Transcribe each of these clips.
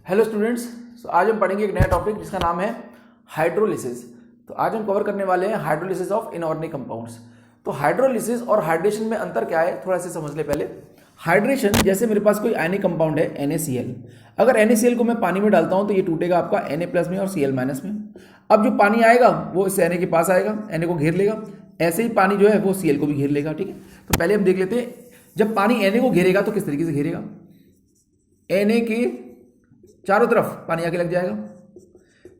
Hello students. आज हम पढ़ेंगे एक नया टॉपिक जिसका नाम है हाइड्रोलिसिस। तो आज हम कवर करने वाले हैं हाइड्रोलिसिस ऑफ इनऑर्गेनिक कंपाउंड्स। तो हाइड्रोलिसिस और हाइड्रेशन में अंतर क्या है थोड़ा सा समझ ले पहले। हाइड्रेशन, जैसे मेरे पास कोई आयनिक कंपाउंड है NaCl। अगर NaCl को मैं पानी में डालता हूं तो ये टूटेगा आपका Na+ में और Cl- में। अब जो पानी आएगा वो इस Na के पास आएगा, Na को घेर लेगा। ऐसे ही पानी जो है वो Cl को भी घेर लेगा। ठीक है, तो पहले हम देख लेते हैं जब पानी Na को घेरेगा तो किस तरीके से घेरेगा। Na के चारों तरफ पानी आके लग जाएगा।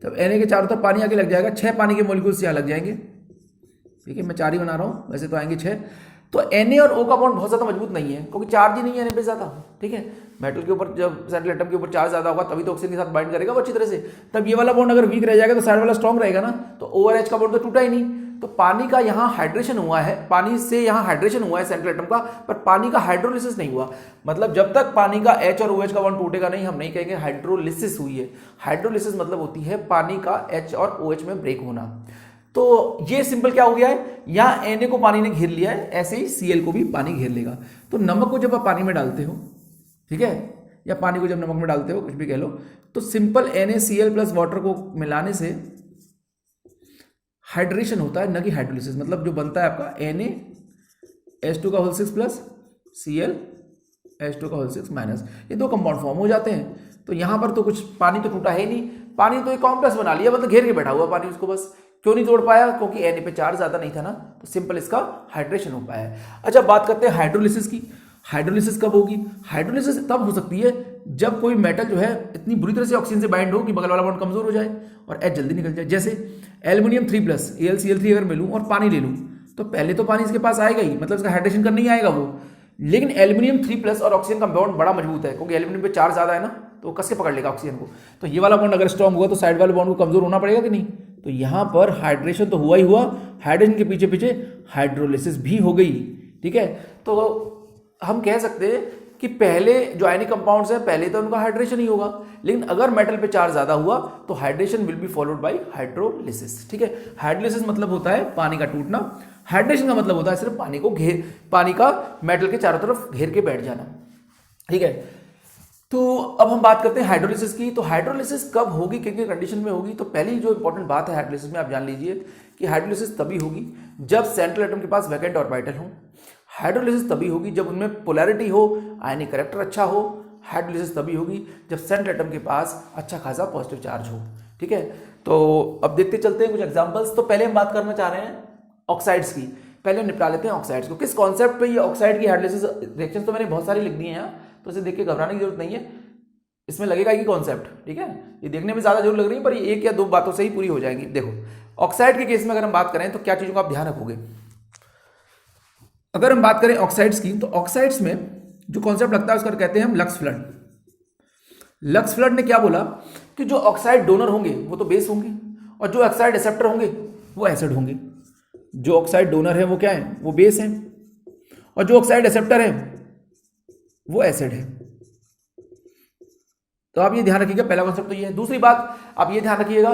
तब Na के चारों तरफ पानी आके लग जाएगा, 6 पानी के मॉलिक्यूल्स यहाँ लग जाएंगे। ठीक है, मैं 4 ही बना रहा हूँ, वैसे तो आएंगे 6। तो Na और O का बॉन्ड बहुत ज़्यादा मजबूत नहीं है क्योंकि चार्ज ही नहीं है Na पे ज़्यादा। ठीक है, मेटल के ऊपर जब सेंट्रल एटम के ऊपर चार्ज ज़्यादा होगा तभी तो ऑक्सीजन के साथ बाइंड करेगा वो अच्छी तरह से। तब ये वाला बॉन्ड अगर वीक रह जाएगा तो साइड वाला स्ट्रॉन्ग रहेगा ना, तो OR H का बॉन्ड तो टूटा ही नहीं। तो पानी का यहाँ हाइड्रेशन हुआ है, पानी से यहाँ हाइड्रेशन हुआ है सेंट्रल एटम का, पर पानी का हाइड्रोलिसिस नहीं हुआ। मतलब जब तक पानी का H और OH का बॉन्ड टूटेगा नहीं, हम नहीं कहेंगे हाइड्रोलिसिस हुई है। हाइड्रोलिसिस मतलब होती है पानी का H और OH में ब्रेक होना। तो ये सिंपल क्या हो गया है, यहाँ Na को पानी ने घेर लिया है, ऐसे ही Cl को भी पानी घेर लेगा। तो नमक को जब आप पानी में डालते हो, ठीक है, या पानी को जब नमक में डालते हो, कुछ भी कह लो, तो सिंपल NaCl प्लस वाटर को मिलाने से हाइड्रेशन होता है, न कि हाइड्रोलिसिस। मतलब जो बनता है आपका Na(H2)6 प्लस Cl(H2)6-, ये दो कंपाउंड फॉर्म हो जाते हैं। तो यहां पर तो कुछ पानी तो टूटा है नहीं, पानी तो एक कॉम्प्लेक्स बना लिया, मतलब घेर के बैठा हुआ पानी उसको। बस क्यों नहीं तोड़ पाया, क्योंकि Na पे चार्ज ज्यादा नहीं था ना, तो सिंपल इसका हाइड्रेशन हो पाया है। अच्छा, बात करते हैं हाइड्रोलिसिस की। हाइड्रोलिसिस कब होगी? हाइड्रोलिसिस तब हो सकती है जब कोई मेटल जो है इतनी बुरी तरह से ऑक्सीजन से बाइंड हो कि बगल वाला बॉन्ड कमजोर हो जाए और H जल्दी निकल जाए। जैसे एल्यूमिनियम 3+ AlCl3 अगर मैं लूं और पानी ले लूं, तो पहले तो पानी इसके पास आएगा ही, मतलब इसका हाइड्रेशन करने ही आएगा वो। लेकिन एल्यूमिनियम 3+ और ऑक्सीजन का बॉन्ड बड़ा मजबूत है क्योंकि एल्यूमिनियम पे चार्ज ज्यादा है ना, तो वो कस के पकड़ लेगा ऑक्सीजन को। तो ये वाला बॉन्ड अगर स्ट्रॉन्ग हुआ तो साइड वाले बॉन्ड को कमजोर होना पड़ेगा कि नहीं। तो यहां पर हाइड्रेशन तो हुआ ही हुआ, हाइड्रेशन के पीछे पीछे हाइड्रोलिसिस भी हो गई। ठीक है, तो हम कह सकते हैं कि पहले जो आयनिक कंपाउंड्स हैं पहले तो उनका हाइड्रेशन ही होगा, लेकिन अगर मेटल पे चार्ज ज्यादा हुआ तो hydration will be followed by hydrolysis. ठीक है, हाइड्रोलिसिस मतलब होता है पानी का टूटना, हाइड्रेशन का मतलब होता है सिर्फ पानी का मेटल के चारों तरफ घेर के बैठ जाना। ठीक है, तो अब हम बात करते हैं हाइड्रोलिसिस की। तो हाइड्रोलिसिस कब होगी, किन किन कंडीशन में होगी? तो पहली जो इंपॉर्टेंट बात है हाइड्रोलिसिस में, आप जान लीजिए कि हाइड्रोलिसिस तभी होगी जब सेंट्रल एटम के पास वैकेंट ऑर्बिटल हो। हाइड्रोलिसिस तभी होगी जब उनमें पोलैरिटी हो, आयनिक कैरेक्टर अच्छा हो। हाइड्रोलिसिस तभी होगी जब सेंट्रल एटम के पास अच्छा खासा पॉजिटिव चार्ज हो। ठीक है, तो अब देखते चलते हैं कुछ एग्जांपल्स। तो पहले हम बात करना चाह रहे हैं ऑक्साइड्स की। पहले हम निपटा लेते हैं ऑक्साइड्स को। किस कॉन्सेप्ट पे ये ऑक्साइड की हाइड्रोलिसिस रिएक्शन, तो मैंने बहुत सारी लिख दी है यहाँ, तो इसे देख के घबराने की जरूरत नहीं है, इसमें लगेगा ही कॉन्सेप्ट। ठीक है, ये देखने में ज्यादा जरूर लग रही है पर ये 1 या 2 बातों से ही पूरी हो जाएंगी। देखो, ऑक्साइड के केस में अगर हम बात करें तो क्या चीजों का आप ध्यान रखोगे। अगर हम बात करें ऑक्साइड्स की, तो ऑक्साइड्स में जो कॉन्सेप्ट लगता है उसका कहते हैं हम लक्स फ्लड। लक्स फ्लड ने क्या बोला कि जो ऑक्साइड डोनर होंगे वो तो बेस होंगे और जो ऑक्साइड एक्सेप्टर होंगे वो एसिड होंगे। जो ऑक्साइड डोनर है वो क्या है, वो बेस है, और जो ऑक्साइड एक्सेप्टर है वो एसिड है। तो आप ये ध्यान रखिएगा, पहला कॉन्सेप्ट तो ये है। दूसरी बात आप ये ध्यान रखिएगा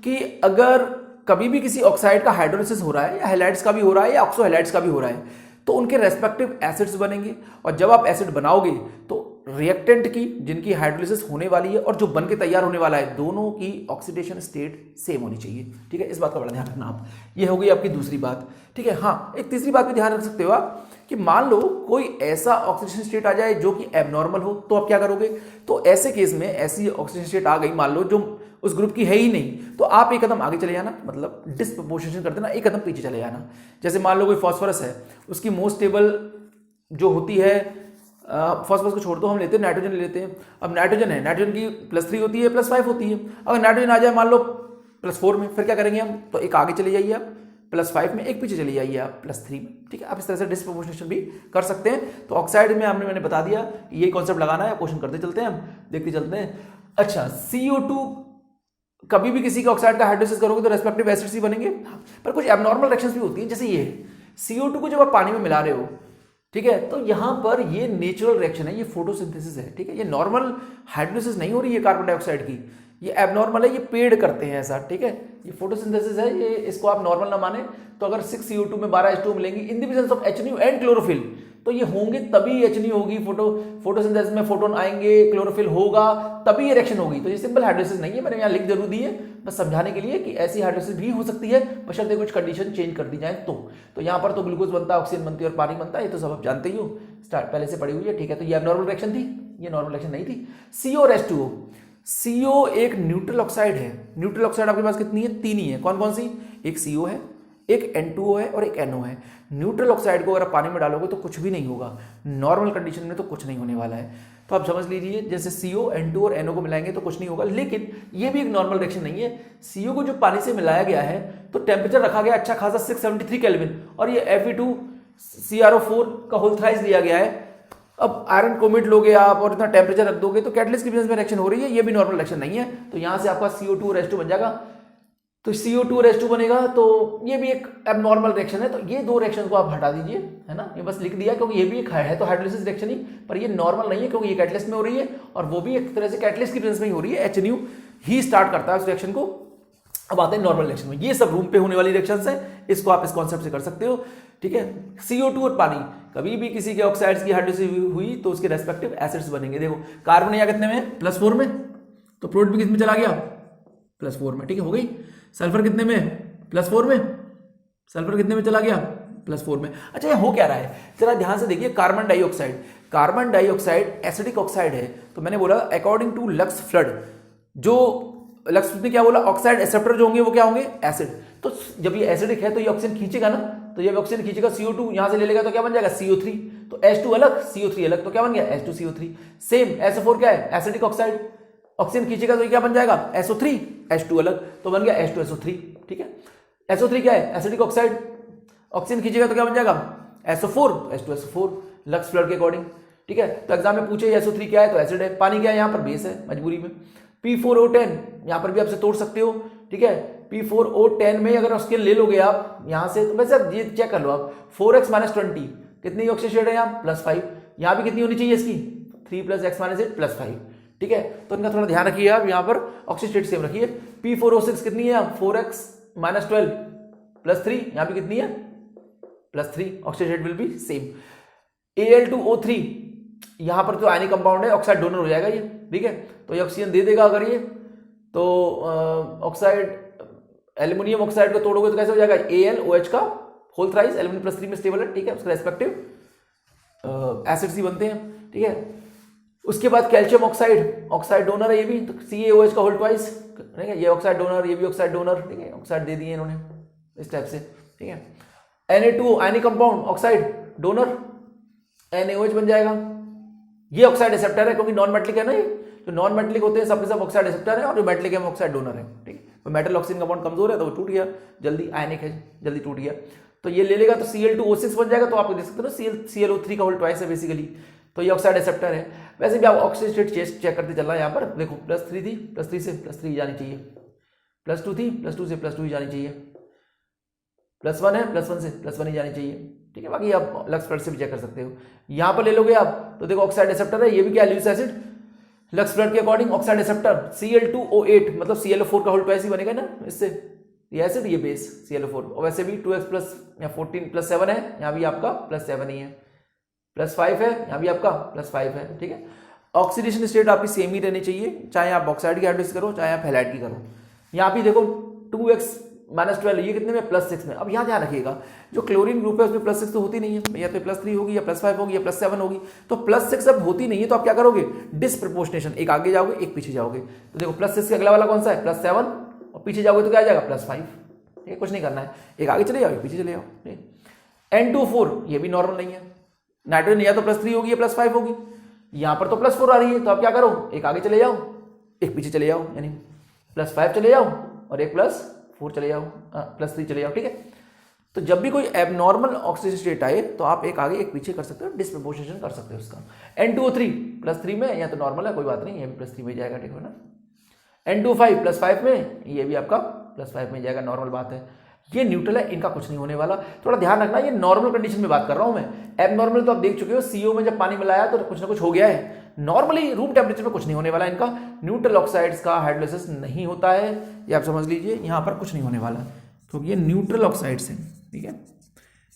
कि अगर कभी भी किसी ऑक्साइड का हाइड्रोलिसिस हो रहा है, या हैलाइड्स का भी हो रहा है या ऑक्सो हैलाइड्स का भी हो रहा है, तो उनके रेस्पेक्टिव एसिड्स बनेंगे। और जब आप एसिड बनाओगे तो रिएक्टेंट की, जिनकी हाइड्रोलिसिस होने वाली है और जो बन के तैयार होने वाला है, दोनों की ऑक्सीडेशन स्टेट सेम होनी चाहिए। ठीक है, इस बात का बड़ा ध्यान रखना आप। ये हो गई आपकी दूसरी बात। ठीक है, हाँ, एक तीसरी बात भी ध्यान रख सकते हो आप कि मान लो कोई ऐसा ऑक्सीडेशन स्टेट आ जाए जो कि एबनॉर्मल हो, तो आप क्या करोगे। तो ऐसे केस में ऐसी ऑक्सीडेशन स्टेट आ गई मान लो जो उस ग्रुप की है ही नहीं, तो आप एक कदम आगे चले जाना, मतलब डिस्प्रपोर्शनेशन कर देना, एक कदम पीछे चले जाना। जैसे मान लो कोई फॉस्फोरस है, उसकी मोस्ट स्टेबल जो होती है, फॉस्फोरस को छोड़ दो, हम लेते हैं नाइट्रोजन ले लेते हैं। अब नाइट्रोजन है, नाइट्रोजन की +3 होती है, +5 होती है। अगर नाइट्रोजन आ जाए मान लो +4 में, फिर क्या करेंगे हम, तो एक आगे चले जाइए आप +5 में, एक पीछे चले जाइए आप +3 में। ठीक है, आप इस तरह से डिस्प्रपोर्शनेशन भी कर सकते हैं। तो ऑक्साइड में मैंने बता दिया, ये कॉन्सेप्ट लगाना है, क्वेश्चन करते चलते हैं, हम देखते चलते हैं। अच्छा, CO2, कभी भी किसी के ऑक्साइड का हाइड्रोलिसिस करोगे तो रेस्पेक्टिव एसिड्स ही बनेंगे, पर कुछ एबनॉर्मल रिएक्शंस भी होती हैं। जैसे ये CO2 को जब आप पानी में मिला रहे हो, ठीक है, तो यहां पर ये नेचुरल रिएक्शन है, ये फोटोसिंथेसिस है। ठीक है, ये नॉर्मल हाइड्रोलिसिस नहीं हो रही है कार्बन डाइऑक्साइड की, ये एबनॉर्मल है, ये पेड़ करते हैं ऐसा। ठीक है, ये फोटोसिंथेसिस है, ये इसको आप नॉर्मल ना माने। तो अगर 6 CO2 में 12 H2 मिलेंगी in the presence of HNO and chlorophyll, तो ये होंगे तभी H नहीं होगी, फोटोसिंथेसिस में फोटोन आएंगे, क्लोरोफिल होगा, तभी ये रिएक्शन होगी। तो ये सिंपल हाइड्रोलिसिस नहीं है, मैंने यहाँ लिख जरूर दी है बस समझाने के लिए कि ऐसी हाइड्रोलिसिस भी हो सकती है बशर्ते कुछ कंडीशन चेंज कर दी जाए। तो यहाँ पर तो ग्लूकोज बनता है, ऑक्सीजन बनती है और पानी बनता है, ये तो सब आप जानते ही हो, स्टार्ट पहले से पड़ी हुई है, ठीक है। तो ये नॉर्मल रिएक्शन थी, ये नॉर्मल रिएक्शन नहीं थी। CO और H2O, CO एक न्यूट्रल ऑक्साइड है। न्यूट्रल ऑक्साइड आपके पास कितनी है? 3 ही है। कौन कौन सी? एक CO है, एक N2O है और एक NO है। न्यूट्रल ऑक्साइड को अगर आप पानी में डालोगे तो कुछ भी नहीं होगा, नॉर्मल कंडीशन में तो कुछ नहीं होने वाला है। तो आप समझ लीजिए जैसे CO, N2 और NO को मिलाएंगे तो कुछ नहीं होगा, लेकिन ये भी एक नॉर्मल रिएक्शन नहीं है। CO को जो पानी से मिलाया गया है तो टेम्परेचर रखा गया अच्छा खासा 673 केल्विन और ये Fe2CrO4 का होल थ्राइस दिया गया है। अब आयरन क्रोमेट लोगे आप और इतना टेम्परेचर रख दोगे तो कैटलिस्ट की प्रेजेंस में रिएक्शन हो रही है, ये भी नॉर्मल रिएक्शन नहीं है। तो यहां से आपका CO2 और H2 बन जाएगा। तो CO2 और H2 बनेगा, तो ये भी एक एबनॉर्मल रिएक्शन है। तो ये दो रिएक्शन को आप हटा दीजिए, है ना, ये बस लिख दिया क्योंकि ये भी एक है तो हाइड्रोलिसिस रिएक्शन ही, पर ये नॉर्मल नहीं है क्योंकि ये कैटलिस्ट में हो रही है और वो भी एक तरह से कैटलिस्ट की प्रेजेंस में ही हो रही है। HNU ही स्टार्ट करता है उस रिएक्शन को। अब आते हैं नॉर्मल रिएक्शन में। ये सब रूम पे होने वाली रिएक्शंस हैं, इसको आप इस कॉन्सेप्ट से कर सकते हो, ठीक है। CO2 और पानी, कभी भी किसी के ऑक्साइड्स की हाइड्रोलिसिस हुई तो उसके रेस्पेक्टिव एसिड्स बनेंगे। देखो कार्बन यहाँ कितने में? +4 में, तो प्रोटॉन भी किस में चला गया? +4 में, ठीक है, हो गई। सल्फर कितने में? +4 में। सल्फर कितने में चला गया? +4 में। अच्छा ये हो क्या रहा है जरा ध्यान से देखिए। Carbon dioxide, carbon dioxide acidic oxide है। तो मैंने बोला अकॉर्डिंग टू लक्स फ्लड, जो लक्स ने क्या बोला, ऑक्साइड एक्सेप्टर जो होंगे वो क्या होंगे? एसिड। तो जब ये एसिडिक है तो ये ऑक्सीजन खींचेगा ना, तो ये ऑक्सीजन खींचेगा, CO2 यहां से ले लेगा तो क्या बन जाएगा? CO3। तो H2 अलग, CO3 अलग, तो क्या बन गया? H2CO3। सेम SO4 क्या है? एसिडिक ऑक्साइड, ऑक्सीजन खींचेगा तो ये क्या बन जाएगा? SO3, H2 अलग, तो बन गया H2SO3, ठीक है। SO3 क्या है? एसिडिक ऑक्साइड, ऑक्सीजन खींचेगा तो क्या बन जाएगा? SO4, H2SO4 लक्स फ्लड के अकॉर्डिंग, ठीक है। तो एग्जाम में पूछे SO3 क्या है तो एसिड है, पानी क्या है? यहाँ पर बेस है मजबूरी में। P4O10 यहाँ पर भी आपसे तोड़ सकते हो, ठीक है। P4O10 में अगर ऑक्सीजन ले लोगे आप यहाँ से, तो वैसे ये चेक कर लो आप, 4x - 20 कितनी ऑक्सीजन शेड है यहाँ? +5। यहाँ भी कितनी होनी चाहिए इसकी? 3 + x - 8 +5, ठीक है। तो इनका थोड़ा ध्यान रखिए आप, यहाँ पर ऑक्सीजन शेड सेम रखिए। P4O6 कितनी है? 4x - 12 +3, यहाँ भी कितनी है? +3, oxygen shed will be same. Al2O3 यहाँ पर तो आयनिक कंपाउंड है, ऑक्साइड डोनर हो जाएगा ये, ठीक है। तो ये ऑक्सीजन दे देगा अगर ये, तो ऑक्साइड एल्यूमिनियम ऑक्साइड को तोड़ोगे तो कैसे हो जाएगा? AlOH का होल थ्राइस, एल्यूमिनियम +3 में स्टेबल है, ठीक है, उसके रेस्पेक्टिव एसिड्स ही बनते हैं, ठीक है। उसके बाद कैल्शियम ऑक्साइड, ऑक्साइड डोनर है ये भी, तो CaOH का होल ट्वाइस, ठीक है, ये ऑक्साइड डोनर, ये भी ऑक्साइड डोनर, ठीक है, ऑक्साइड दे दिए इन्होंने इस टाइप से, ठीक है। Na2 ionic compound, oxide donor, NaOH बन जाएगा। ये ऑक्साइड एक्सेप्टर है क्योंकि नॉन मेटलिक है ना, ये जो नॉन मेटलिक होते हैं सबके सब ऑक्साइड एक्सेप्टर है और जो मेटलिक है वो ऑक्साइड डोनर है, ठीक है। तो मेटल ऑक्सीजन का बॉन्ड कमजोर है तो वो टूट गया जल्दी, आयनिक है जल्दी टूट गया, तो ये ले लेगा तो Cl2O6 बन जाएगा। तो आप देख सकते हो ना ClO3 का होल ट्वाइस है बेसिकली, तो ये ऑक्साइड एक्सेप्टर है। वैसे भी आप ऑक्सीजन स्टेट चेक करते चलना, यहाँ पर देखो +3 थी, +3 से +3 जानी चाहिए, +2 थी, +2 से +2 ही जानी चाहिए, +1 है, +1 से +1 ही जानी चाहिए, ठीक है। बाकी आप लक्स फ्लड से भी चेक कर सकते हो। यहाँ पर ले लोगे आप तो देखो ऑक्साइड एक्सेप्टर है, ये भी क्या ल्यूइस एसिड, लक्स फ्लड के अकॉर्डिंग ऑक्साइड एक्सेप्टर। Cl2O8 मतलब ClO4 का होल ट्वाइस ही बनेगा ना इससे, ये एसिड ये बेस ClO4। और वैसे भी 2x या 14 +7 है, यहाँ भी आपका +7 ही है, +5 है, यहाँ भी आपका +5 है, ठीक है। ऑक्सीडेशन स्टेट आपकी सेम ही रहनी चाहिए, चाहे आप ऑक्साइड की हाइड्रोलिसिस करो चाहे आप हैलाइड की करो। यहाँ भी देखो 2x - 12 ये कितने में? +6 में। अब यहाँ ध्यान रखिएगा जो क्लोरीन ग्रुप है उसमें +6 तो होती नहीं है, या तो +3 होगी या +5 होगी या +7 होगी। तो +6 अब होती नहीं है तो आप क्या करोगे? डिसप्रपोर्शनेशन, एक आगे जाओगे एक पीछे जाओगे। तो देखो +6 के अगला वाला कौन सा है? +7, और पीछे जाओगे तो क्या आ जाएगा? +5, ठीक है। कुछ नहीं करना है, एक आगे चले जाओ एक पीछे चले जाओ। N2O4 ये भी नॉर्मल नहीं है, नाइट्रोजन या तो +3 होगी या +5 होगी, यहाँ पर तो +4 आ रही है, तो आप क्या करो? एक आगे चले जाओ एक पीछे चले जाओ, यानी +5 चले जाओ और एक +4 चले जाओ, +3 चले जाओ, ठीक है। तो जब भी कोई एबनॉर्मल ऑक्सीजन स्टेट आए तो आप एक आगे एक पीछे कर सकते हो, डिसप्रपोर्शनेशन कर सकते हो उसका। N2O3 +3 में, या तो नॉर्मल है कोई बात नहीं, ये भी +3 में जाएगा, ठीक है ना। N2O5 +5 में, ये भी आपका +5 में जाएगा, नॉर्मल बात है। ये न्यूट्रल है, इनका कुछ नहीं होने वाला, थोड़ा ध्यान रखना, ये नॉर्मल कंडीशन में बात कर रहा हूं मैं। एबनॉर्मल तो आप देख चुके हो, CO में जब पानी मिलाया तो कुछ ना कुछ हो गया है, नॉर्मली रूम टेम्परेचर में कुछ नहीं होने वाला इनका। न्यूट्रल ऑक्साइड्स का हाइड्रोलिसिस नहीं होता है, ये आप समझ लीजिए, यहाँ पर कुछ नहीं होने वाला क्योंकि ये न्यूट्रल ऑक्साइड्स हैं, ठीक है।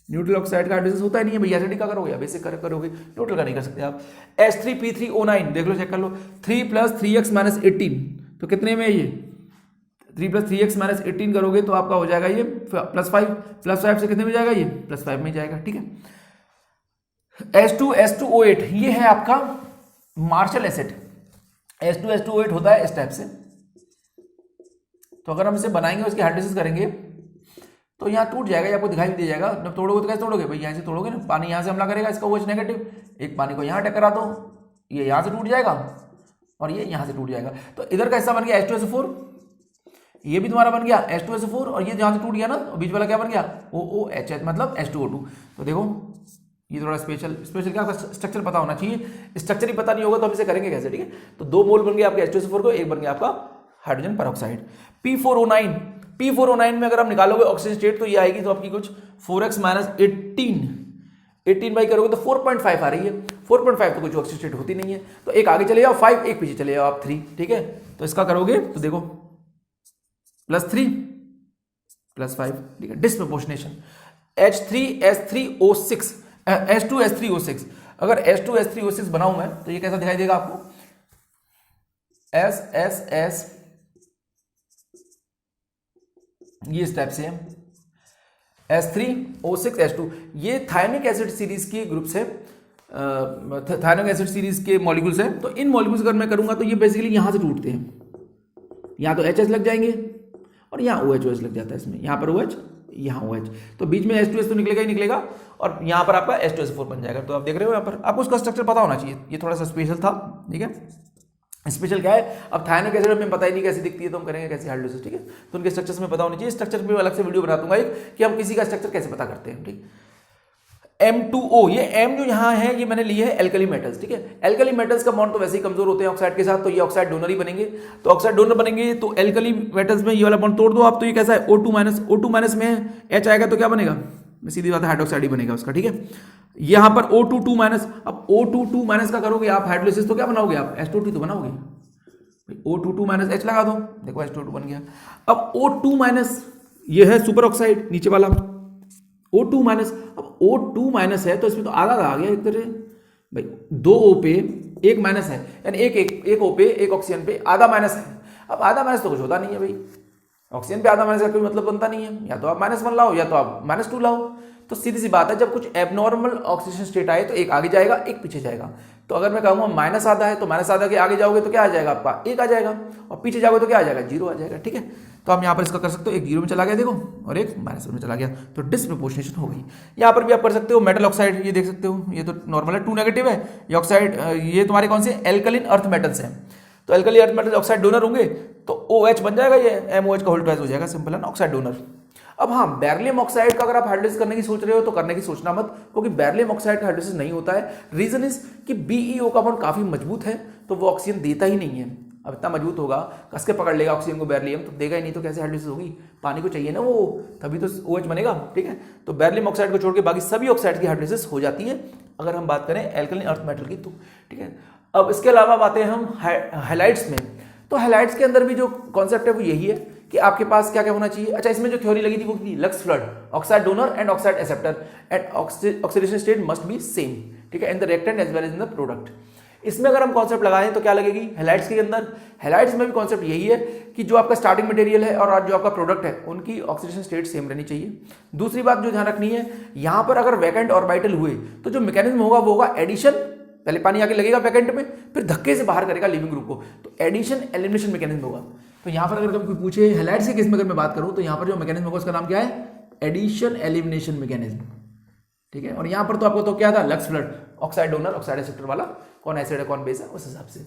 न्यूट्रल ऑक्साइड का हाइड्रोलिसिस होता ही नहीं है भैया, एसिडिक का करोगे या बेसिक करोगे, न्यूट्रल का नहीं कर सकते आप। H3P3O9 देख लो, चेक कर लो, 3 + 3x - 18 तो कितने में है ये, 3 + 3x - 18 करोगे तो आपका हो जाएगा ये +5 से कितने में जाएगा ये +5 में जाएगा, ठीक है। H2SO8 ये है आपका मार्शल एसिड, H2SO8 होता है इस टाइप से, तो अगर हम इसे बनाएंगे उसकी हाइड्रोलिसिस करेंगे तो यहाँ टूट जाएगा, ये आपको दिखाई दे जाएगा। जब तोड़ोगे तो कैसे तोड़ोगे भाई, यहाँ से तोड़ोगे ना, पानी यहाँ से हमला करेगा, इसका OH नेगेटिव, एक पानी को यहाँ टकरा दो, ये यहाँ से टूट जाएगा और ये यहाँ से टूट जाएगा, तो इधर का हिस्सा बन गया H2SO4, ये भी तुम्हारा बन गया H2SO4 और ये जहाँ से टूट गया ना बीच वाला क्या बन गया OOH मतलब H2O2। तो देखो ये थोड़ा स्पेशल क्या स्ट्रक्चर पता होना चाहिए, स्ट्रक्चर ही पता नहीं होगा तो हम इसे करेंगे कैसे, ठीक है। तो 2 मोल बन गया आपके H2SO4 को, एक बन गया आपका हाइड्रोजन पेरोक्साइड। P4O9 में अगर हम निकालोगे ऑक्सीजन स्टेट तो ये आएगी तो आपकी कुछ 4x - 18 बाई करोगे तो 4.5 आ रही है, 4.5 तो कुछ ऑक्सीजन स्टेट होती नहीं है, तो एक आगे चले जाओ 5, एक पीछे चले जाओ आप 3, ठीक है। तो इसका करोगे तो देखो +3 +5, ठीक है, डिस्प्रपोर्शनेशन H2S3O6 अगर H2S3O6 बनाऊं मैं तो ये कैसा दिखाई देगा आपको, SSS ये इस टाइप से है, S3O6H2 ये थायमिक एसिड सीरीज की ग्रुप्स है, थायमिक एसिड सीरीज के मॉलिक्यूल्स हैं। तो इन मॉलिक्यूल्स अगर मैं करूंगा तो ये बेसिकली यहां से टूटते हैं, यहाँ तो HS लग जाएंगे और यहाँ OH लग जाता है इसमें, यहाँ पर OH यहाँ OH, तो बीच में H2S तो निकलेगा ही निकलेगा और यहाँ पर आपका H2SO4 बन जाएगा। तो आप देख रहे हो यहाँ पर आपको उसका स्ट्रक्चर पता होना चाहिए, ये थोड़ा सा स्पेशल था, ठीक है। स्पेशल क्या है, अब थायमिक एसिड हमें पता ही नहीं कैसी दिखती है तो हम करेंगे कैसे हाइड्रोलिसिस, ठीक है। तो उनके स्ट्रक्चर्स में पता होनी चाहिए, स्ट्रक्चर में अलग से वीडियो बना दूंगा एक कि हम किसी का स्ट्रक्चर कैसे पता करते हैं, ठीक। M2O ये M जो यहाँ है ये मैंने लिए है एल्कली मेटल्स, ठीक है। एल्कली मेटल्स का बॉन्ड तो वैसे ही कमजोर होते हैं ऑक्साइड के साथ, तो ये ऑक्साइड डोनर ही बनेंगे, तो ऑक्साइड डोनर बनेंगे तो एल्कली मेटल्स में ये वाला बॉन्ड तोड़ दो आप, तो ये कैसा है O2 में H आएगा तो क्या बनेगा, सीधी बात है हाइड्रोक्साइड ही बनेगा उसका, ठीक है। यहाँ पर O2 अब O2 का करोगे आप हाइड्रोलिसिस तो क्या बनाओगे आप H2O तो बनाओगे, O2 H लगा दो, देखो H2O बन गया। अब O2 ये है सुपर ऑक्साइड नीचे वाला, O2 अब O2 है तो इसमें तो आधा आ गया एक तरह भाई, 2 O पे 1 माइनस है, यानी एक O पे 1 ऑक्सीजन पे आधा माइनस है। अब आधा माइनस तो कुछ होता नहीं है भाई, ऑक्सीजन पे आधा माइनस का कोई मतलब बनता नहीं है, या तो आप -1 लाओ या तो आप -2 लाओ। तो सीधी सी बात है, जब कुछ एबनॉर्मल ऑक्सीजन स्टेट आए तो एक आगे जाएगा एक पीछे जाएगा। तो अगर मैं कहूँगा -आधा है तो -आधा के आगे जाओगे तो क्या आ जाएगा आपका 1 आ जाएगा, और पीछे जाओगे तो क्या आ जाएगा 0 आ जाएगा, ठीक है। तो हम यहाँ पर इसका कर सकते हो, एक 0 में चला गया देखो और एक -1 में चला गया, तो डिस्प्रपोर्शनेशन हो गई। यहाँ पर भी आप कर सकते हो मेटल ऑक्साइड, ये देख सकते हो ये तो नॉर्मल है 2 नेगेटिव है, ये ऑक्साइड ये तुम्हारे कौन से एल्कलिन अर्थ मेटल्स हैं, तो alkali earth metal oxide donor होंगे तो OH बन जाएगा, ये MOH का होल ट्वाइस हो जाएगा, सिंपल है ना, ऑक्साइड डोनर। अब हाँ, बेरिलियम ऑक्साइड का अगर आप हाइड्रोलिसिस करने की सोच रहे हो तो करने की सोचना मत, क्योंकि बेरिलियम ऑक्साइड का हाइड्रोलिसिस नहीं होता है। रीजन इज कि BeO का बॉन्ड काफी मजबूत है तो वो ऑक्सीजन देता ही नहीं है। अब इतना मजबूत होगा, कस के पकड़ लेगा ऑक्सीजन को बेरिलियम, तो देगा ही नहीं, तो कैसे हाइड्रोलिसिस होगी, पानी को चाहिए ना वो, तभी तो OH बनेगा, ठीक है। तो बेरिलियम ऑक्साइड को छोड़ के बाकी सभी ऑक्साइड की हाइड्रोलिसिस हो जाती है अगर हम बात करें एल्कलिन अर्थ मेटल की, तो ठीक है। अब इसके अलावा बातें हम हैलाइड्स में, तो हैलाइड्स के अंदर भी जो कॉन्सेप्ट है वो यही है कि आपके पास क्या क्या होना चाहिए। अच्छा, इसमें जो थ्योरी लगी थी वो थी lux flood, oxide donor and oxide acceptor and oxidation state must be same, ठीक है, in the reactant as well as in the product. इसमें अगर हम कॉन्सेप्ट लगाएं तो क्या लगेगी हैलाइड्स के अंदर, हैलाइड्स में भी कॉन्सेप्ट यही है कि जो आपका स्टार्टिंग मटेरियल है और जो आपका प्रोडक्ट है उनकी ऑक्सीडेशन स्टेट सेम रहनी चाहिए। दूसरी बात जो ध्यान रखनी है, यहां पर अगर वैकेंट ऑर्बिटल हुए तो जो मैकेनिज्म होगा वो होगा एडिशन, पहले पानी आके लगेगा वैकेंट में, फिर धक्के से बाहर करेगा लिविंग ग्रुप को, तो एडिशन एलिमिनेशन मैकेनिज्म होगा। तो यहां पर अगर कोई पूछे हैलाइड्स के केस में अगर मैं बात करूं तो यहां पर जो मैकेनिज्म होगा उसका नाम क्या है, एडिशन एलिमिनेशन मैकेनिज्म, ठीक है। और यहां पर तो आपको तो क्या था, lux flood, oxide donor oxide acceptor वाला, कौन एसिड है कौन बेस है उस हिसाब से,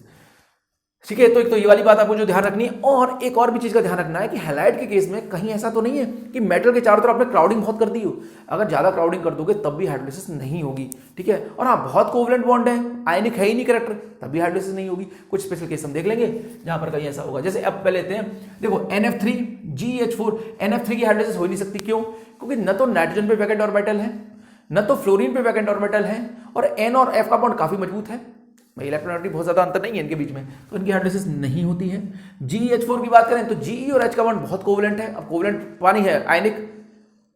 ठीक है। तो एक तो ये वाली बात आपको जो ध्यान रखनी है, और एक और भी चीज का ध्यान रखना है कि हैलाइड के केस में कहीं ऐसा तो नहीं है कि मेटल के चारों तरफ आपने क्राउडिंग बहुत कर दी हो, अगर ज्यादा क्राउडिंग कर दोगे तब भी हाइड्रोलिसिस नहीं होगी, ठीक है। और हाँ, बहुत कोवलेंट बॉन्ड है, आयनिक है ही नहीं कैरेक्टर, तब भी हाइड्रोलिसिस नहीं होगी। कुछ स्पेशल केस हम देख लेंगे जहां पर कहीं ऐसा होगा, जैसे अब पहले लेते हैं, देखो NF3GH4, NF3 की हाइड्रोलिसिस हो ही नहीं सकती, क्यों, क्योंकि न तो नाइट्रोजन पे वैकेंट ऑर्बिटल है, न तो फ्लोरीन पे वैकेंट ऑर्बिटल है, और N और F का बॉन्ड काफी मजबूत है, इलेक्ट्रोनेगेटिव बहुत ज्यादा अंतर नहीं है इनके बीच में, तो इनकी हाइड्रोलिसिस नहीं होती है। GeH4 की बात करें तो Ge और H का बॉन्ड बहुत कोवलेंट है, अब कोवलेंट पानी है आयनिक,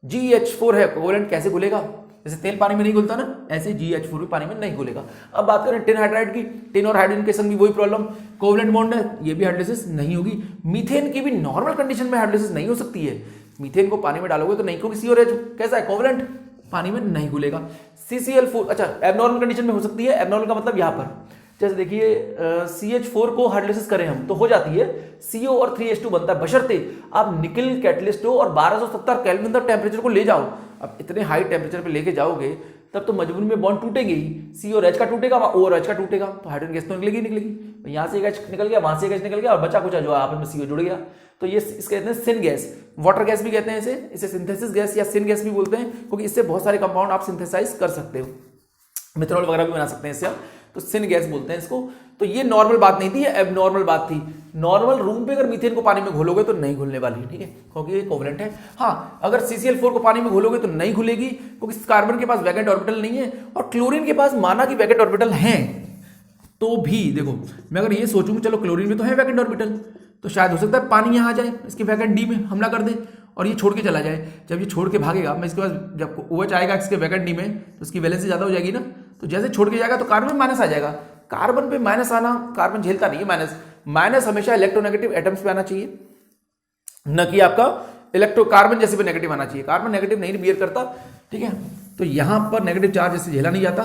GH4 है कोवेलेंट, कैसे घुलेगा? जैसे तेल पानी में नहीं घुलता ना, ऐसे GH4 भी पानी में नहीं घुलेगा। अब बात करें टिन हाइड्राइड की, टिन और हाइड्रोजन के संग भी वही प्रॉब्लम, कोवेलेंट बॉन्ड है, ये भी हाइड्रोलिसिस नहीं होगी। मीथेन की भी नॉर्मल कंडीशन में हाइड्रोलिसिस नहीं हो सकती है, मीथेन को पानी में डालोगे तो नहीं होगी, सी और एच कैसा है कोवेलेंट, पानी में नहीं घुलेगा। CCl4 अच्छा एबनॉर्मल कंडीशन में हो सकती है, एबनॉर्मल का मतलब यहाँ पर जैसे देखिए CH4 को हाइड्रोलिसिस करें हम तो हो जाती है, CO और 3H2 बनता है, बशर्ते आप निकल कैटलिस्ट हो और 1270 केल्विन तक टेम्परेचर को ले जाओ। अब इतने हाई टेम्परेचर पे लेके जाओगे तब तो मजबूरी में बॉन्ड टूटेंगे ही, C और H का टूटेगा, O और H का टूटेगा, तो हाइड्रोजन गैस तो निकलेगी निकलेगी। यहाँ से एक H निकल गया, वहां से एक H निकल गया और बचा कुछ जो आपस में CO जुड़ गया, तो ये इसके कहते हैं सिन गैस, वाटर गैस भी कहते हैं इसे सिंथेसिस गैस या सिन गैस भी बोलते हैं, क्योंकि इससे बहुत सारे कंपाउंड आप सिंथेसाइज कर सकते हो, मिथनॉल वगैरह भी बना सकते हैं इससे, तो सिन गैस बोलते हैं इसको। तो ये नॉर्मल बात नहीं थी, ये एबनॉर्मल बात थी। नॉर्मल रूम पे अगर मीथेन को पानी में घोलोगे तो नहीं घुलने वाली है, ठीक है, क्योंकि ये कोवेलेंट है। हाँ, अगर CCl4 को पानी में घोलोगे तो नहीं घुलेगी, क्योंकि कार्बन के पास वैकेंट ऑर्बिटल नहीं है और क्लोरीन के पास माना कि वैकेंट ऑर्बिटल हैं, तो भी देखो मैं अगर ये सोचूं चलो क्लोरीन में तो है वैकेंट ऑर्बिटल, तो शायद हो सकता है पानी यहाँ आ जाए, इसके वैकेंट डी में हमला कर दे और ये छोड़ के चला जाए। जब ये छोड़ के भागेगा, मैं इसके बाद जब OH आएगा इसके वैकेंट डी में तो इसकी वैलेंसी ज्यादा हो जाएगी ना, तो जैसे छोड़ के जाएगा तो कार्बन में माइनस आ जाएगा। कार्बन पे माइनस आना, कार्बन झेलता नहीं है माइनस, माइनस हमेशा इलेक्ट्रोनेगेटिव एटम्स पे आना चाहिए, न कि आपका इलेक्ट्रो कार्बन जैसे पे नेगेटिव आना चाहिए। कार्बन नेगेटिव नहीं बिहेव करता, ठीक है, तो यहां पर नेगेटिव चार्ज जैसे झेला नहीं जाता,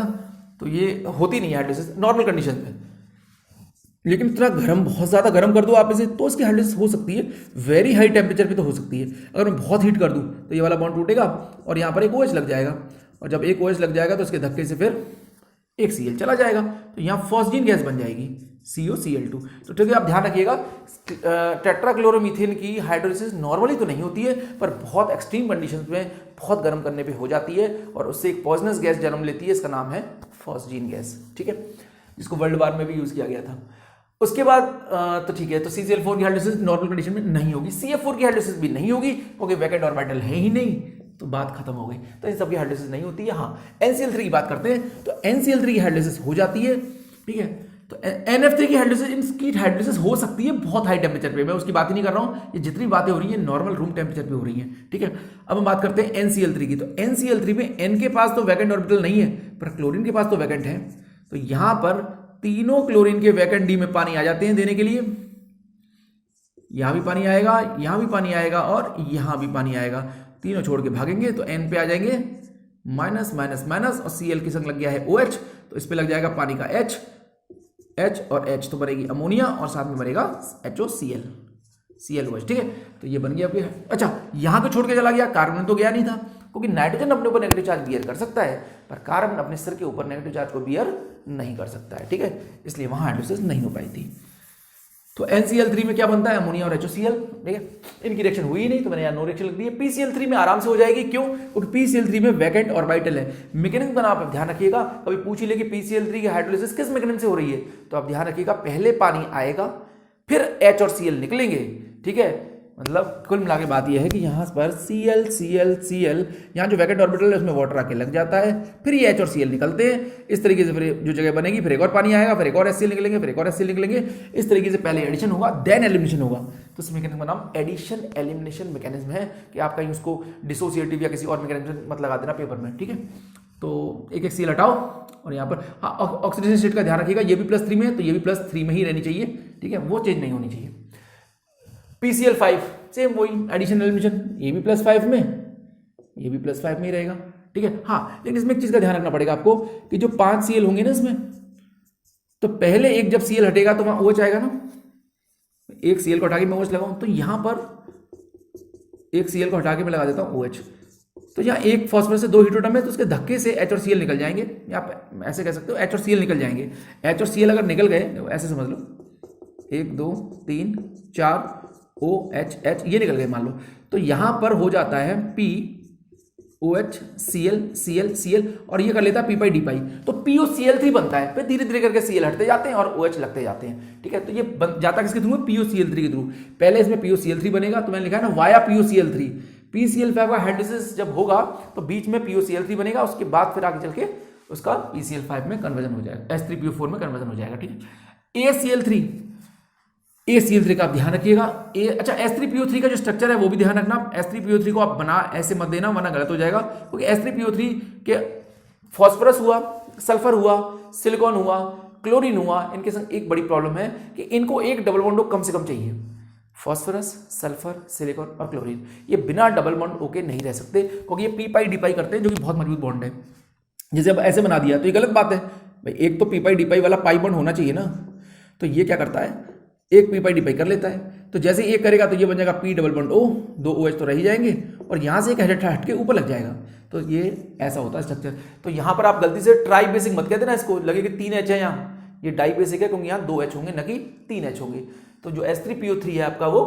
तो ये होती नहीं है हाइड्रोलिसिस नॉर्मल कंडीशन में। लेकिन इतना गर्म, बहुत ज्यादा गर्म कर दो आप इसे तो इसकी हाइड्रोलिसिस हो सकती है, वेरी हाई टेम्परेचर पे तो हो सकती है। अगर मैं बहुत हीट कर दूं तो ये वाला बॉन्ड टूटेगा और यहाँ पर एक OH लग जाएगा, और जब एक OH लग जाएगा तो इसके धक्के से फिर एक Cl चला जाएगा, तो यहाँ फॉस्जीन गैस बन जाएगी COCl2। तो ठीक है, आप ध्यान रखिएगा टेट्राक्लोरोमीथेन की हाइड्रोलिसिस नॉर्मली तो नहीं होती है, पर बहुत एक्सट्रीम कंडीशंस में बहुत गर्म करने पे हो जाती है और उससे एक पॉइजनस गैस जन्म लेती है, इसका नाम है फॉस्जीन गैस, ठीक है, जिसको वर्ल्ड वार में भी यूज किया गया था। उसके बाद तो ठीक है, तो CCl4 की हाइड्रोलिसिस नॉर्मल कंडीशन में नहीं होगी, CF4 की हाइड्रोलिसिस भी नहीं होगी क्योंकि वैकेंट ऑर्बिटल है ही नहीं, तो बात खत्म हो गई। तो इन सबकी हाइड्रोलिसिस नहीं होती है। हाँ, NCl3 की बात करते हैं, तो NCl3 की हाइड्रोलिसिस हो जाती है, ठीक है, तो NF3 की हाइड्रोलिसिस हो सकती है बहुत हाई टेम्परेचर पे, मैं उसकी बात ही नहीं कर रहा हूँ, ये जितनी बातें हो रही है नॉर्मल रूम टेम्परेचर पे हो रही है, ठीक है। अब हम बात करते हैं NCl3 की, तो NCl3 में N के पास तो वैकेंट ऑर्बिटल नहीं है, पर क्लोरीन के पास तो वैकेंट है, तो यहां पर तीनों क्लोरीन के वैकेंट डी में पानी आ जाते हैं देने के लिए, यहां भी पानी आएगा, यहां भी पानी आएगा और यहां भी पानी आएगा, तीनों छोड़ के भागेंगे तो N पे आ जाएंगे माइनस माइनस माइनस, और Cl के संग लग गया है OH, तो इस पे लग जाएगा पानी का H और H तो बनेगी अमोनिया और साथ में बनेगा HOCl, ClOH, ठीक है, तो ये बन गया आपके। अच्छा, यहां पे छोड़ के चला गया, कार्बन तो गया नहीं था, क्योंकि नाइट्रोजन अपने ऊपर नेगेटिव चार्ज बियर कर सकता है, पर कार्बन अपने सिर के ऊपर नेगेटिव चार्ज को बियर नहीं कर सकता है, ठीक है, इसलिए वहां हाइड्रोलिसिस नहीं हो पाई थी। तो NCl3 में क्या बनता है, अमोनिया और HOCl, ठीक है, इनकी रिएक्शन हुई नहीं तो मैंने यहाँ नो रिएक्शन लिख दी है। PCl3 में आराम से हो जाएगी, क्यों, क्योंकि PCl3 में वैकेंट ऑर्बिटल है। मैकेनिज्म बना आप ध्यान रखिएगा, कभी पूछ ही ले कि PCl3 की हाइड्रोलिसिस किस मैकेनिज्म से हो रही है, तो आप ध्यान रखिएगा पहले पानी आएगा फिर H और Cl निकलेंगे, ठीक है, मतलब कुल मिला के बात यह है कि यहाँ पर Cl यहाँ जो वैकेंट ऑर्बिटल है उसमें वाटर आके लग जाता है, फिर ये H और Cl निकलते हैं, इस तरीके से फिर जो जगह बनेगी फिर एक और पानी आएगा, फिर एक और HCl निकलेंगे, फिर एक और HCl निकलेंगे, इस तरीके से पहले एडिशन होगा देन एलिमिनेशन होगा। तो इस मैकेनिज्म का नाम एडिशन एलिमिनेशन मैकेनिज्म है, कि आप कहीं उसको डिसोसिएटिव या किसी और मैकेनिज्म मत लगा देना पेपर में, ठीक है। तो एक एक Cl हटाओ और यहाँ पर हाँ ऑक्सीडेशन स्टेट का ध्यान रखिएगा, ये भी +3 में है तो ये भी +3 में ही रहनी चाहिए, ठीक है, वो चेंज नहीं होनी चाहिए। PCl5 सेम वही एडिशन एलिमिनेशन, ये भी +5 में, ये भी +5 में ही रहेगा, ठीक है। हाँ, लेकिन इसमें एक चीज का ध्यान रखना पड़ेगा आपको कि जो 5 Cl होंगे ना इसमें, तो पहले एक जब Cl हटेगा तो वहां OH आएगा ना, एक Cl को हटा के मैं OH लगाऊं तो यहां पर एक Cl को हटा के मैं लगा देता हूं OH, तो यहाँ एक फॉस्फोरस से 2 हीट्रोटम है तो उसके धक्के से H और Cl निकल जाएंगे, आप ऐसे कह सकते हो H और Cl निकल जाएंगे। H और Cl अगर निकल गए ऐसे समझ लो, 1 2 3 4 OH ये निकल गए मान लो, तो यहां पर हो जाता है P OH Cl और ये कर लेता है P पाई D पाई, तो POCl3 बनता है, फिर धीरे धीरे करके Cl हटते जाते हैं और OH लगते जाते हैं, ठीक है। तो ये बन जाता है किसके थ्रू, POCl3 के थ्रू। पहले इसमें POCl3 बनेगा, तो मैंने लिखा है ना वाया POCl3, PCl5 का हाइड्रोलिसिस जब होगा तो बीच में POCl3 बनेगा, उसके बाद फिर आगे चल के उसका PCl5 में कन्वर्जन हो जाएगा, H3PO4 में कन्वर्जन हो जाएगा, ठीक है। ACl3 ACl3 का आप ध्यान रखिएगा। अच्छा H3PO3 का जो स्ट्रक्चर है वो भी ध्यान रखना। H3PO3 को आप बना ऐसे मत देना वरना गलत हो जाएगा, क्योंकि H3PO3 के फॉस्फोरस हुआ, सल्फर हुआ, सिलिकॉन हुआ, क्लोरीन हुआ, इनके संग एक बड़ी प्रॉब्लम है कि इनको एक डबल बॉन्ड कम से कम चाहिए। फॉस्फोरस, सल्फर, सिलिकॉन और क्लोरीन ये बिना डबल बॉन्ड होके नहीं रह सकते, क्योंकि ये पी पाई डी पाई करते हैं, जो कि बहुत मजबूत बॉन्ड है। जैसे अब ऐसे बना दिया तो ये गलत बात है भाई, एक तो पी पाई डी पाई वाला पाई बॉन्ड होना चाहिए ना। तो ये क्या करता है, एक पी पाई डी पाई कर लेता है, तो जैसे एक करेगा तो ये बन जाएगा पी डबल बॉन्ड ओ, दो OH तो रह ही जाएंगे और यहाँ से एक हट के ऊपर लग जाएगा। तो ये ऐसा होता है स्ट्रक्चर। तो यहाँ पर आप गलती से ट्राई बेसिक मत कहते ना, इसको लगे कि 3 H है यहाँ, ये डाई बेसिक है क्योंकि यहाँ 2 H होंगे न कि 3 H होंगे। तो जो H3PO3 है आपका वो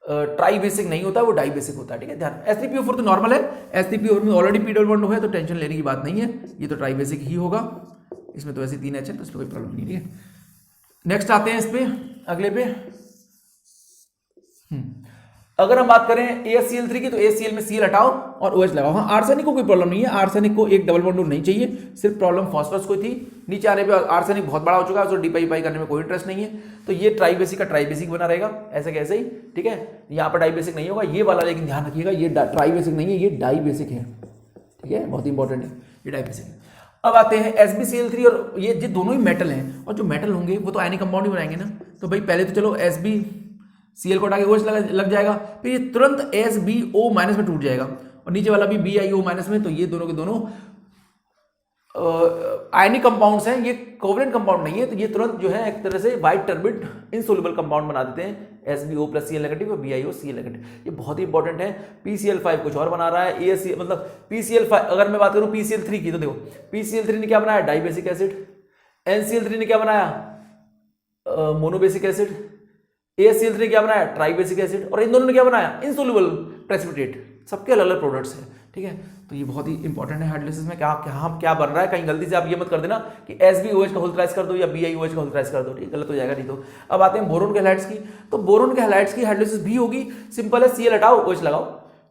ट्राई बेसिक नहीं होता, वो डाई बेसिक होता है, ठीक है ध्यान। H3PO4 तो नॉर्मल है, H3PO में ऑलरेडी पी डबल बॉन्ड है तो टेंशन लेने की बात नहीं है, ये तो ट्राई बेसिक ही होगा। इसमें तो ऐसे 3 H है तो इसमें कोई प्रॉब्लम नहीं है। नेक्स्ट आते हैं इस पे, अगले पे। अगर हम बात करें ACl3 की तो ACl में Cl हटाओ और OH लगाओ। हाँ आर्सेनिक को कोई प्रॉब्लम नहीं है, आर्सेनिक को एक डबल बॉन्ड नहीं चाहिए, सिर्फ प्रॉब्लम फॉस्फोरस को थी। नीचे आने पे आर्सेनिक बहुत बड़ा हो चुका है, उसको डीपाई पाई करने में कोई इंटरेस्ट नहीं है, तो ये ट्राई बेसिक का ट्राई बेसिक बना रहेगा ऐसे कैसे ही, ठीक है। यहाँ पर डाई बेसिक नहीं होगा ये वाला, लेकिन ध्यान रखिएगा ये ट्राई बेसिक नहीं है, ये डाई बेसिक है, ठीक है, बहुत इंपॉर्टेंट है, ये डाई बेसिक है। अब आते हैं SbCl3 और ये दोनों ही मेटल हैं, और जो मेटल होंगे वो तो आयनिक कंपाउंड ही बनाएंगे ना। तो भाई पहले तो चलो SbCl को हटा के OH लग जाएगा, फिर ये तुरंत SbO- में टूट जाएगा और नीचे वाला भी BiO- में। तो ये दोनों के दोनों आयनिक कंपाउंड्स हैं, ये कोवलेंट कंपाउंड नहीं है, तो ये तुरंत जो है एक तरह से वाइट टर्बिड इनसोल्युबल कंपाउंड बना देते हैं, SbO+Cl नेगेटिव और BiO-Cl नेगेटिव। ये बहुत ही इंपॉर्टेंट है। PCl5 कुछ और बना रहा है, ASC मतलब PCl5, अगर मैं बात करूं PCl3 की तो देखो PCl3 ने क्या बनाया, डाई बेसिक एसिड। NCl3 ने क्या बनाया, मोनोबेसिक एसिड। ACl3 ने क्या बनाया, ट्राई बेसिक एसिड। और इन दोनों ने क्या बनाया, इनसोल्युबल प्रेसिपिटेट। सबके अलग अलग प्रोडक्ट्स हैं, ठीक है। तो ये बहुत ही इंपॉर्टेंट है हाइड्रोलिसिस में, क्या बन रहा है। कहीं गलती से आप ये मत कर देना कि SbOH का होल्थराइज कर दो या BiOH का होल्थराइज कर दो, ठीक, गलत हो जाएगा नहीं तो। अब आते हैं बोरोन के हैलाइड्स की। तो बोरोन के हैलाइड्स की हाइड्रोलिसिस भी होगी, सिंपल है, Cl हटाओ OH लगाओ,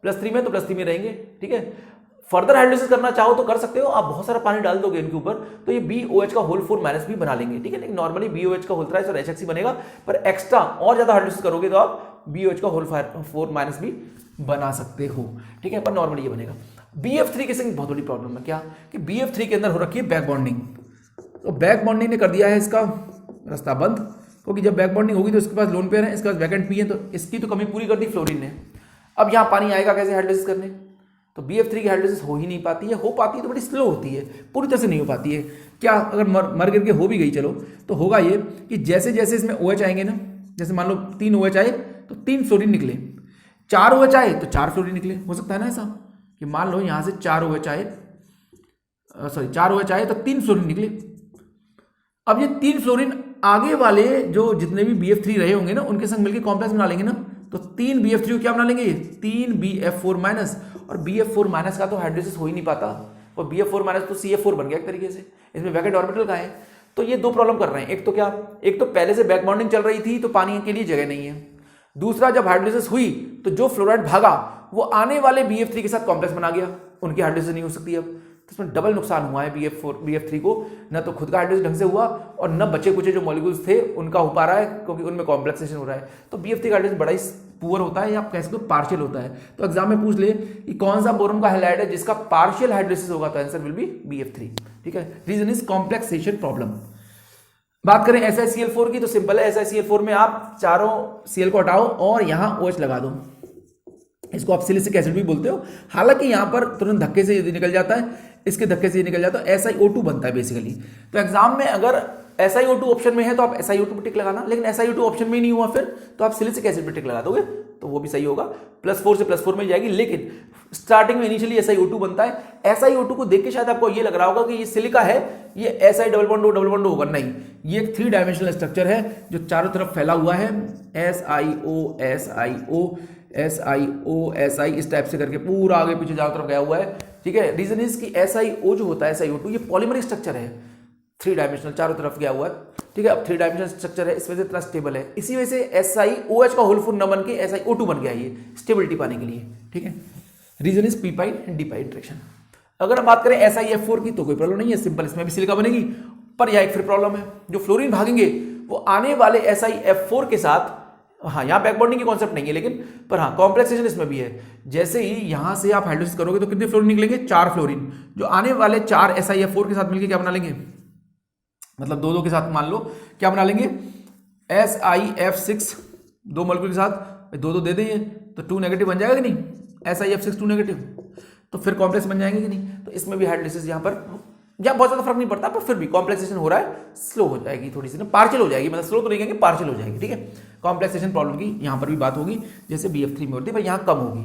+3 में तो +3 में रहेंगे, ठीक है। फर्दर हाइड्रोलिसिस करना चाहो तो कर सकते हो, आप बहुत सारा पानी डाल दोगे इनके ऊपर तो ये BOH का होल 4- भी बना लेंगे, ठीक है। लेकिन नॉर्मली BOH का होल्थराइज और HX बनेगा, पर एक्स्ट्रा और ज्यादा हाइड्रोलिसिस करोगे तो आप BOH का होल 4- भी बना सकते हो, ठीक है, पर नॉर्मली ये बनेगा। BF3 के संग बहुत बड़ी प्रॉब्लम है क्या, कि BF3 के अंदर हो रखी है बैक बॉन्डिंग। तो बैक बॉन्डिंग ने कर दिया है इसका रास्ता बंद, क्योंकि जब बैक बॉन्डिंग होगी तो इसके पास लोन पेयर है, इसके पास वैकेंट पी है, तो इसकी तो कमी पूरी कर दी फ्लोरीन ने। अब यहाँ पानी आएगा कैसे हाइड्रोलिसिस करने, तो BF3 की हाइड्रोलिसिस हो ही नहीं पाती है, हो पाती है तो बड़ी स्लो होती है, पूरी तरह से नहीं हो पाती है। क्या अगर मर गिर के हो भी गई चलो तो होगा ये कि जैसे जैसे इसमें OH आएंगे ना, जैसे मान लो 3 OH आए तो 3 फ्लोरीन निकले, 4 OH आए तो 4 फ्लोरीन निकले। हो सकता है ना ऐसा कि मान लो यहाँ से 4 OH आए, 4 OH आए तो 3 फ्लोरीन निकले। अब ये 3 फ्लोरीन आगे वाले जो जितने भी BF3 रहे होंगे ना उनके संग मिलकर कॉम्प्लेक्स बना लेंगे ना, तो 3 BF3 को क्या बना लेंगे, 3 BF4-। और BF4- का तो हाइड्रोलिसिस हो ही नहीं पाता, और BF4- तो CF4 बन गया एक तरीके से, इसमें वैकेंट ऑर्बिटल का है। तो ये दो प्रॉब्लम कर रहे हैं, एक तो क्या, एक तो पहले से बैक बॉन्डिंग चल रही थी तो पानी के लिए जगह नहीं है, दूसरा जब हाइड्रोलिसिस हुई तो जो फ्लोराइड भागा वो आने वाले BF3 के साथ कॉम्प्लेक्स बना गया, उनकी हाइड्रोलिसिस नहीं हो सकती अब। तो इसमें डबल नुकसान हुआ है BF3 को, न तो खुद का हाइड्रोलिसिस ढंग से हुआ और न बचे कुचे जो मॉलिक्यूल्स थे उनका हो पा रहा है, क्योंकि उनमें कॉम्प्लेक्सेशन हो रहा है। तो BF3 का हाइड्रोलिसिस बड़ा ही पुअर होता है, या आप कह सकते हो पार्शियल होता है। तो एग्जाम में पूछ ले कि कौन सा बोरोन का हैलाइड है जिसका पार्शियल हाइड्रोलिसिस होगा, तो आंसर विल बी BF3, ठीक है। Reason is complexation problem. बात करें SiCl4 की तो सिंपल है, SiCl4 में आप चारों Cl को हटाओ और यहां OH लगा दो, इसको आप सिलिसिक एसिड भी बोलते हो। हालांकि यहां पर तुरंत धक्के से ये निकल जाता है, इसके धक्के से ये निकल जाता है, SiO2 बनता है बेसिकली। तो एग्जाम में अगर SiO2 ऑप्शन में है तो आप SiO2 पे टिक लगाना, लेकिन SiO2 ऑप्शन में नहीं हुआ फिर तो आप सिलिसिक एसिड पे टिक लगा दोगे तो वो भी सही होगा, +4 से +4 मिल जाएगी। लेकिन स्टार्टिंग में इनिशियली SiO2 बनता है। SiO2 को देख के शायद आपको ये लग रहा होगा कि ये सिलिका है, ये Si डबल बॉन्ड होगा, नहीं, ये एक 3 डायमेंशनल स्ट्रक्चर है जो चारों तरफ फैला हुआ है, SiO इस टाइप से करके पूरा आगे पीछे चारों तरफ गया हुआ है, ठीक है। रीजन इज कि SiO जो होता है SiO2 ये पॉलीमरिक स्ट्रक्चर है, 3 डायमेंशनल चारों तरफ गया हुआ है, ठीक है। अब 3 डायमेंशनल स्ट्रक्चर है, इस वजह से इतना स्टेबल है, इसी वजह से SiOH का होल 4 न बन के SiO2 बन गया ये स्टेबिलिटी पाने के लिए, ठीक है। Reason is p pi and d pi interaction. अगर हम बात करें SiF4 की तो कोई प्रॉब्लम नहीं है, सिंपल, इसमें भी सिलिका बनेगी, पर यह एक फिर प्रॉब्लम है, जो फ्लोरीन भागेंगे वो आने वाले SiF4 के साथ, हाँ यहाँ बैक बॉन्डिंग की कॉन्सेप्ट नहीं है लेकिन, पर हाँ कॉम्प्लेक्सेशन इसमें भी है। जैसे ही यहां से आप हाइड्रोलिसिस करोगे तो कितने फ्लोरीन निकलेंगे, 4 फ्लोरीन, जो आने वाले 4 SiF4 के साथ मिलकर क्या बना लेंगे, मतलब दो के साथ मान लो क्या बना लेंगे, SiF6, 2 मॉलिक्यूल के साथ दो दे देंगे तो 2 नेगेटिव बन जाएगा कि नहीं, SiF6 2 नेगेटिव, तो फिर कॉम्प्लेक्स बन जाएंगे कि नहीं। तो इसमें भी हाइड्रोलिसिस यहाँ बहुत ज्यादा फर्क नहीं पड़ता, पर फिर भी कॉम्प्लेक्सेशन हो रहा है, स्लो हो जाएगी थोड़ी सी ना, पार्शियल हो जाएगी, मतलब स्लो तो नहीं कहेंगे, पार्शियल हो जाएगी, ठीक है। कॉम्प्लेक्सेशन प्रॉब्लम की यहाँ पर भी बात होगी जैसे BF3 में होती है, पर यहाँ कम होगी।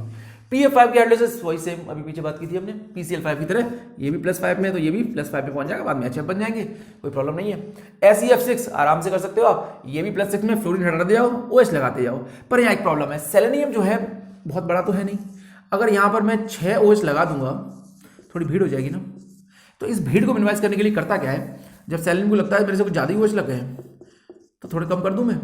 PF5 की हाइड्रोलिसिस वही सेम अभी पीछे बात की थी हमने, PCl5 की तरह, ये भी +5 में है तो ये भी +5 में पहुंच जाएगा, बाद में HF बन जाएंगे, कोई प्रॉब्लम नहीं है। SeF6 आराम से कर सकते हो आप, ये भी +6 में, फ्लोरीन हटा जाओ, OH लगाते जाओ। पर यहाँ एक प्रॉब्लम है, सेलेनियम जो है बहुत बड़ा तो है नहीं, अगर यहाँ पर मैं 6 OH लगा दूंगा थोड़ी भीड़ हो जाएगी ना। तो इस भीड़ को मिनिमाइज करने के लिए करता क्या है, जब सेलेनियम को लगता है मेरे से कुछ ज़्यादा ही OH लग गए हैं तो थोड़े कम कर दूं मैं,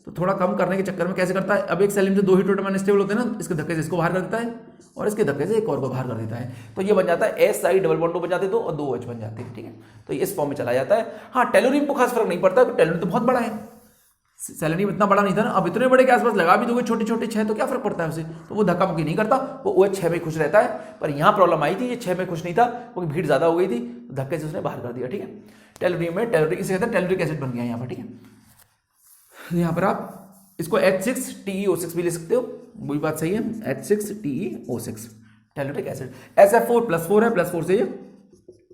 तो थोड़ा कम करने के चक्कर में कैसे करता है, अब एक सेलेनियम से 2 ही टोटल अनस्टेबल होते हैं ना, इसके धक्के से इसको बाहर कर देता है और इसके धक्के से एक और को बाहर कर देता है, तो ये बन जाता है SI डबल बॉन्ड बन जाते हैं 2 और 2 OH बन जाते हैं, ठीक है। तो ये इस फॉर्म में चला जाता है। हाँ टेलोरियम को खास फर्क नहीं पड़ता, टेलोरियम तो बहुत बड़ा है, सेलेनियम इतना बड़ा नहीं था ना, अब इतने बड़े के आसपास लगा भी दोगे छोटे छोटे 6 तो क्या फर्क पड़ता है उसे, तो वो धक्का मुक्की नहीं करता, वो OH 6 में खुश रहता है। पर यहाँ प्रॉब्लम आई थी, ये 6 में खुश नहीं था क्योंकि भीड़ ज्यादा हो गई थी, धक्के से उसने बाहर कर दिया, ठीक है। टेलोरियम में टेलोरिक इसे कहते हैं टेलोरिक एसिड बन गया यहाँ पर, ठीक है। यहाँ पर आप इसको H6TeO6 भी ले सकते हो, वही बात सही है, H6TeO6 टेलोरिक एसिड। SF4 +4 है, +4 से ये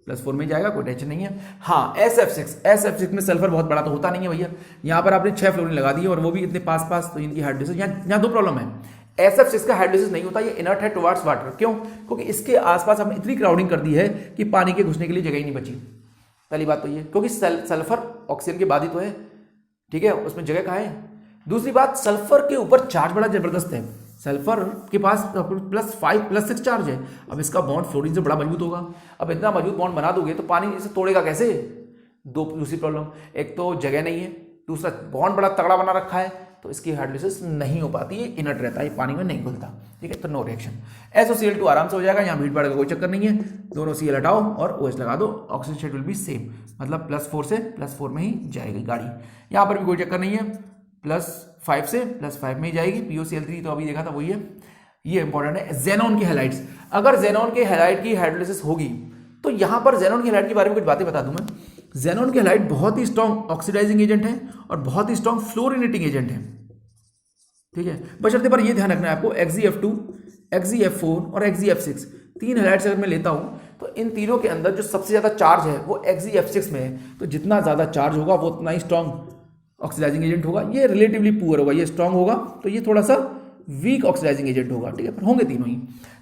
+4 में जाएगा, कोई टेंशन नहीं है। हाँ SF6 में सल्फर बहुत बड़ा तो होता नहीं है भैया, यहाँ पर आपने 6 फ्लोरीन लगा दिए और वो भी इतने पास, तो इनकी हाइड्रोलिसिस यहाँ 2 प्रॉब्लम है। SF6 का हाइड्रोलिसिस नहीं होता, ये इनर्ट है टुवर्ड्स वाटर, क्यों, क्योंकि इसके आसपास हमने इतनी क्राउडिंग कर दी है कि पानी के घुसने के लिए जगह ही नहीं बची। पहली बात तो ये, क्योंकि सल्फर ऑक्सीजन के बाद ही तो है, ठीक है, उसमें जगह कहाँ है। दूसरी बात, सल्फर के ऊपर चार्ज बड़ा जबरदस्त है, सल्फर के पास +5 +6 चार्ज है। अब इसका बॉन्ड फ्लोरीन से बड़ा मजबूत होगा, अब इतना मजबूत बॉन्ड बना दोगे तो पानी इसे तोड़ेगा कैसे। दूसरी प्रॉब्लम, एक तो जगह नहीं है, दूसरा बॉन्ड बड़ा तगड़ा बना रखा है, तो इसकी हाइड्रोलिसिस नहीं हो पाती है, इनर्ट रहता है, पानी में नहीं घुलता, ठीक है, तो नो रिएक्शन। SOCl2 आराम से हो जाएगा, यहाँ भीड़ भाड़ का कोई चक्कर नहीं है, दोनों Cl हटाओ और OH लगा दो, oxygen shed will be same, मतलब +4 से +4 में ही जाएगी गाड़ी, यहाँ पर भी कोई चक्कर नहीं है, +5 से +5 में ही जाएगी। POCl3 तो अभी देखा था वही है। ये इंपॉर्टेंट है, जेनॉन के हैलाइड्स, अगर जेनॉन के हैलाइड की हाइड्रोलिसिस होगी तो यहाँ पर जेनॉन के हैलाइड के बारे में कुछ बातें बता दूं मैं। जेनॉन के हैलाइड बहुत ही स्ट्रॉन्ग ऑक्सीडाइजिंग एजेंट है और बहुत ही स्ट्रॉन्ग फ्लोरिनेटिंग एजेंट है, ठीक है। बशर्ते पर यह ध्यान रखना है आपको, XeF2, XeF4 और XeF6 3 हैलाइड्स अगर मैं लेता हूं तो इन तीनों के अंदर जो सबसे ज्यादा चार्ज है वो XeF6 में है, तो जितना ज्यादा चार्ज होगा वो उतना ही स्ट्रॉन्ग ऑक्सीडाइजिंग एजेंट होगा। ये रिलेटिवली पुअर होगा, ये स्ट्रॉन्ग होगा, तो ये थोड़ा सा वीक ऑक्सीडाइजिंग एजेंट होगा, ठीक है, पर होंगे तीनों ही।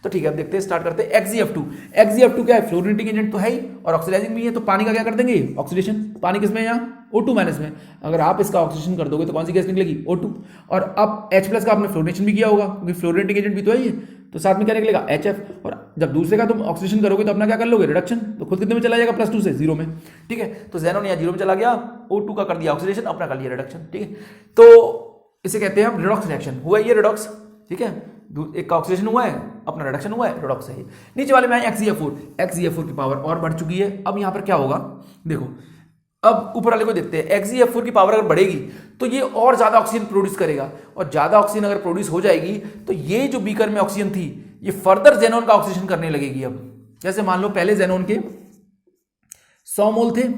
तो ठीक है, अब देखते हैं, स्टार्ट करते हैं। XeF2 क्या है, फ्लोरिनेटिंग एजेंट तो है ही और ऑक्सीडाइजिंग भी है, तो पानी का क्या कर देंगे, ऑक्सीडेशन। पानी किसमें है यहाँ, O2- में, अगर आप इसका ऑक्सीडेशन कर दोगे तो कौन सी गैस निकलेगी, O2। और अब H+ का आपने फ्लोरिनेशन भी किया होगा क्योंकि फ्लोरिनेटिंग एजेंट भी तो है ये, तो साथ में क्या निकलेगा, HF। और जब दूसरे का तुम ऑक्सीडेशन करोगे तो अपना क्या कर लोगे, रिडक्शन, तो खुद कितने में चला जाएगा, +2 से 0 में, ठीक है। तो जेनॉन यहाँ 0 में चला गया, O2 का कर दिया ऑक्सीडेशन, अपना कर लिया रिडक्शन, ठीक है। तो इसे कहते हैं हम रिडॉक्स रिएक्शन, हुआ ये रिडॉक्स, ठीक है, एक का ऑक्सीडेशन हुआ है, अपना रिडक्शन हुआ है, रिडॉक्स है। नीचे वाले में आए XeF4 की पावर और बढ़ चुकी है। अब यहाँ पर क्या होगा, देखो, अब ऊपर वाले को देखते हैं। XeF4 की पावर अगर बढ़ेगी तो ये और ज्यादा ऑक्सीजन प्रोड्यूस करेगा, और ज्यादा ऑक्सीजन अगर प्रोड्यूस हो जाएगी तो ये जो बीकर में ऑक्सीजन थी ये फर्दर जेनॉन का ऑक्सीजन करने लगेगी। अब जैसे मान लो पहले जेनॉन के 100 मोल थे,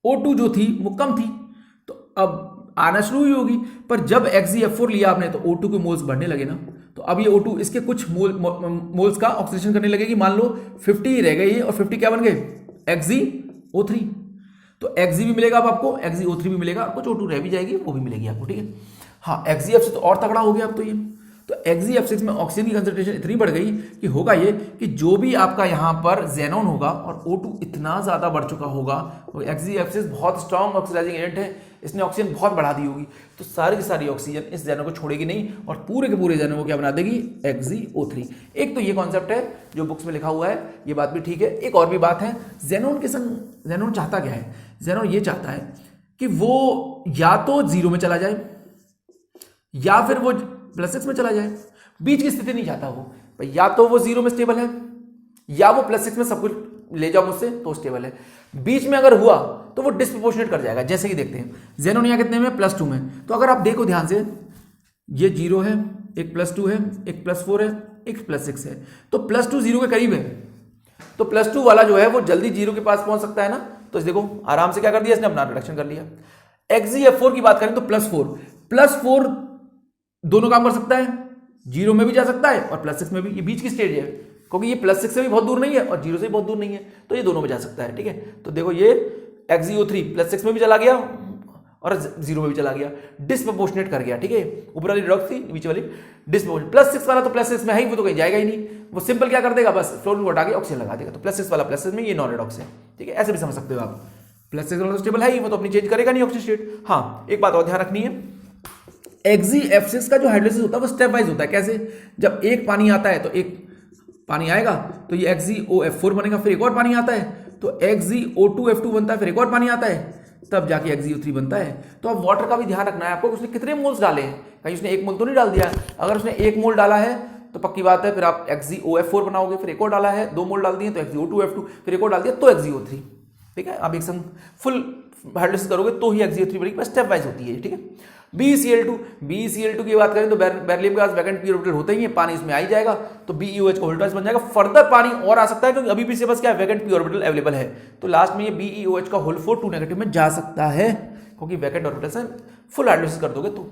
O2 जो थी वो कम थी, तो अब आना शुरू हुई होगी, पर जब XeF4 लिया आपने तो O2 के मोल्स बढ़ने लगे ना, तो अब ये O2 इसके कुछ मोल्स का ऑक्सीडेशन करने लगेगी। मान लो 50 ही रह गए और 50 क्या बन गए, XeO3, तो Xe भी मिलेगा अब आपको, XeO3 भी मिलेगा, कुछ O2 रह भी जाएगी, वो भी मिलेगी आपको, ठीक है। हाँ, XeF6 तो और तगड़ा हो गया अब तो ये, तो XeF6 में ऑक्सीजन की कंसंट्रेशन इतनी बढ़ गई कि होगा ये कि जो भी आपका यहाँ पर जेनॉन होगा और O2 इतना ज्यादा बढ़ चुका होगा, तो XeF6 बहुत स्ट्रॉन्ग ऑक्सीडाइजिंग एजेंट है, इसने ऑक्सीजन बहुत बढ़ा दी होगी, तो सारी की सारी ऑक्सीजन इस जेनॉन को छोड़ेगी नहीं और पूरे के पूरे जेनॉन को क्या बना देगी, XeO3। एक तो ये कॉन्सेप्ट है जो बुक्स में लिखा हुआ है, ये बात भी ठीक है। एक और भी बात है, जेनॉन के संग जेनॉन चाहता क्या है, जेनॉन ये चाहता है कि वो या तो 0 में चला जाए या फिर वो +6 में चला जाए, बीच की स्थिति नहीं चाहता वो, या तो वो 0 में स्टेबल है या वो +6 में सब कुछ ले जाओ मुझसे तो स्टेबल है। बीच में अगर हुआ तो वो डिस्प्रोपोर्शनेट कर जाएगा, जैसे कि देखते हैं जेनोन यहाँ कितने में, +2 में। तो अगर आप देखो ध्यान से, ये 0 है, एक +2 है, एक +4 है, एक +6 है, तो +2 0 के करीब है, तो +2 वाला जो है वो जल्दी 0 के पास पहुंच सकता है ना। तो देखो आराम से क्या कर दिया इसने, अपना रिडक्शन कर लिया। XeF4 की बात करें तो +4 दोनों काम कर सकता है, 0 में भी जा सकता है और +6 में भी। ये बीच की स्टेज है, क्योंकि ये +6 से भी बहुत दूर नहीं है और 0 से भी बहुत दूर नहीं है, तो ये दोनों में जा सकता है, ठीक है। तो देखो ये XeO3 +6 में भी चला गया और 0 में भी चला गया, डिस्प्रोपोर्शनेट कर गया, ठीक है। ऊपर वाली रिडॉक्स थी, नीचे वाली डिस्प्रोपोर्शनेट। +6 वाला तो +6 में है ही, वो तो कहीं जाएगा ही नहीं, वो सिंपल क्या कर देगा, बस फ्लोरीन को हटा के ऑक्सीजन लगा देगा। तो +6 वाला +6 में, ये नॉन रिडॉक्स है, ठीक है। ऐसे भी समझ सकते हो आप, +6 वाला तो स्टेबल है ही, वो तो अपनी चेंज करेगा नहीं ऑक्सीजन स्टेट। हाँ, एक बात और ध्यान रखनी है, XeF6 का जो हाइड्रोलिसिस होता है वो स्टेप वाइज होता है। कैसे, जब एक पानी आता है तो एक पानी आएगा तो ये XeOF4 बनेगा, फिर एक और पानी आता है तो XeO2F2 बनता है, फिर एक और पानी आता है तब जाके XeO3 बनता है। तो अब वाटर का भी ध्यान रखना है आपको, उसने कितने मोल्स डाले हैं, कहीं उसने 1 मोल तो नहीं डाल दिया। अगर उसने 1 मोल डाला है तो पक्की बात है फिर आप XeOF4 बनाओगे, फिर एक और डाला है, 2 मोल डाल दिए तो XeO2F2, फिर एक और डाल दिया तो XeO3, ठीक है। आप एक संग फुल हाइड्रोलिसिस करोगे तो ही XeO3 बनेगी, स्टेप वाइज होती है, ठीक है। BeCl2 की बात करें तो बेरिलियम के पास वैकेंट पी ऑर्बिटल होते ही है, पानी इसमें आ ही जाएगा तो BeOH का होल्ट्राइस बन जाएगा। फर्दर पानी और आ सकता है क्योंकि अभी भी इसके पास क्या है, वैकेंट पी ऑर्बिटल अवेलेबल है, तो लास्ट में ये BeOH का होल 4 2 नेगेटिव में जा सकता है, क्योंकि वैकेंट ऑर्बिटल से फुल हाइड्रोलिसिस कर दोगे तो।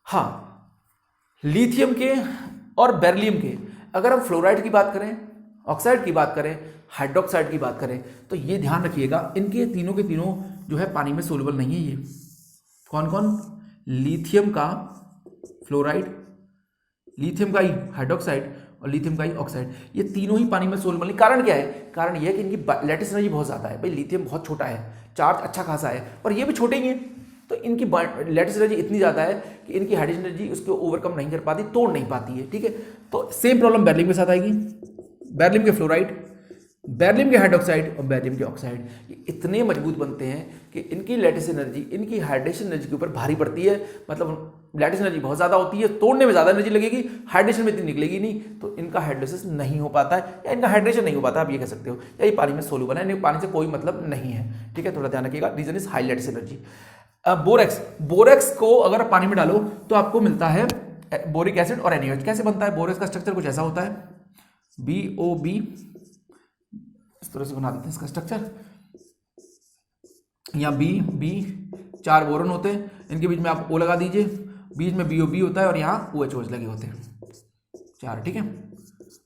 हाँ, लिथियम के और बेरिलियम के अगर हम फ्लोराइड की बात करें, ऑक्साइड की बात करें, हाइड्रोक्साइड की बात करें, तो ये ध्यान रखिएगा इनके तीनों के तीनों जो है पानी में सोलुबल नहीं है। ये कौन कौन, लिथियम का फ्लोराइड, लिथियम का ही हाइड्रोक्साइड और लिथियम का ही ऑक्साइड, ये तीनों ही पानी में सोलुबल नहीं। कारण क्या है, कारण ये है कि इनकी लैटिस एनर्जी बहुत ज़्यादा है। भाई लिथियम बहुत छोटा है, चार्ज अच्छा खासा है, पर ये भी छोटे ही हैं, तो इनकी लैटिस एनर्जी इतनी ज़्यादा है कि इनकी हाइड्रोजन एनर्जी उसको ओवरकम नहीं कर पाती, तोड़ नहीं पाती है, ठीक है। तो सेम प्रॉब्लम बेरिलियम के साथ आएगी, बेरिलियम के फ्लोराइड, बेरिलियम के हाइड्रोक्साइड और बेरिलियम के ऑक्साइड, ये इतने मजबूत बनते हैं कि इनकी लैटिस एनर्जी इनकी हाइड्रेशन एनर्जी के ऊपर भारी पड़ती है। मतलब लैटिस एनर्जी बहुत ज़्यादा होती है, तोड़ने में ज़्यादा एनर्जी लगेगी, हाइड्रेशन में इतनी निकलेगी नहीं, तो इनका हाइड्रोलिसिस नहीं हो पाता है या इनका हाइड्रेशन नहीं हो पाता, आप ये कह सकते हो, या ये पानी में सोलुबल है, इन्हें पानी से कोई मतलब नहीं है, ठीक है। थोड़ा ध्यान रखिएगा, reason is high lattice energy. Borax को अगर आप पानी में डालो तो आपको मिलता है बोरिक एसिड और NaOH। कैसे बनता है, बोरेक्स का स्ट्रक्चर कुछ ऐसा होता है, BOB, इस तरह से बना देते हैं इसका स्ट्रक्चर, यहाँ B 4 बोरॉन होते हैं, इनके बीच में आप O लगा दीजिए, बीच में BOB होता है और यहाँ OH लगे होते हैं 4, ठीक है।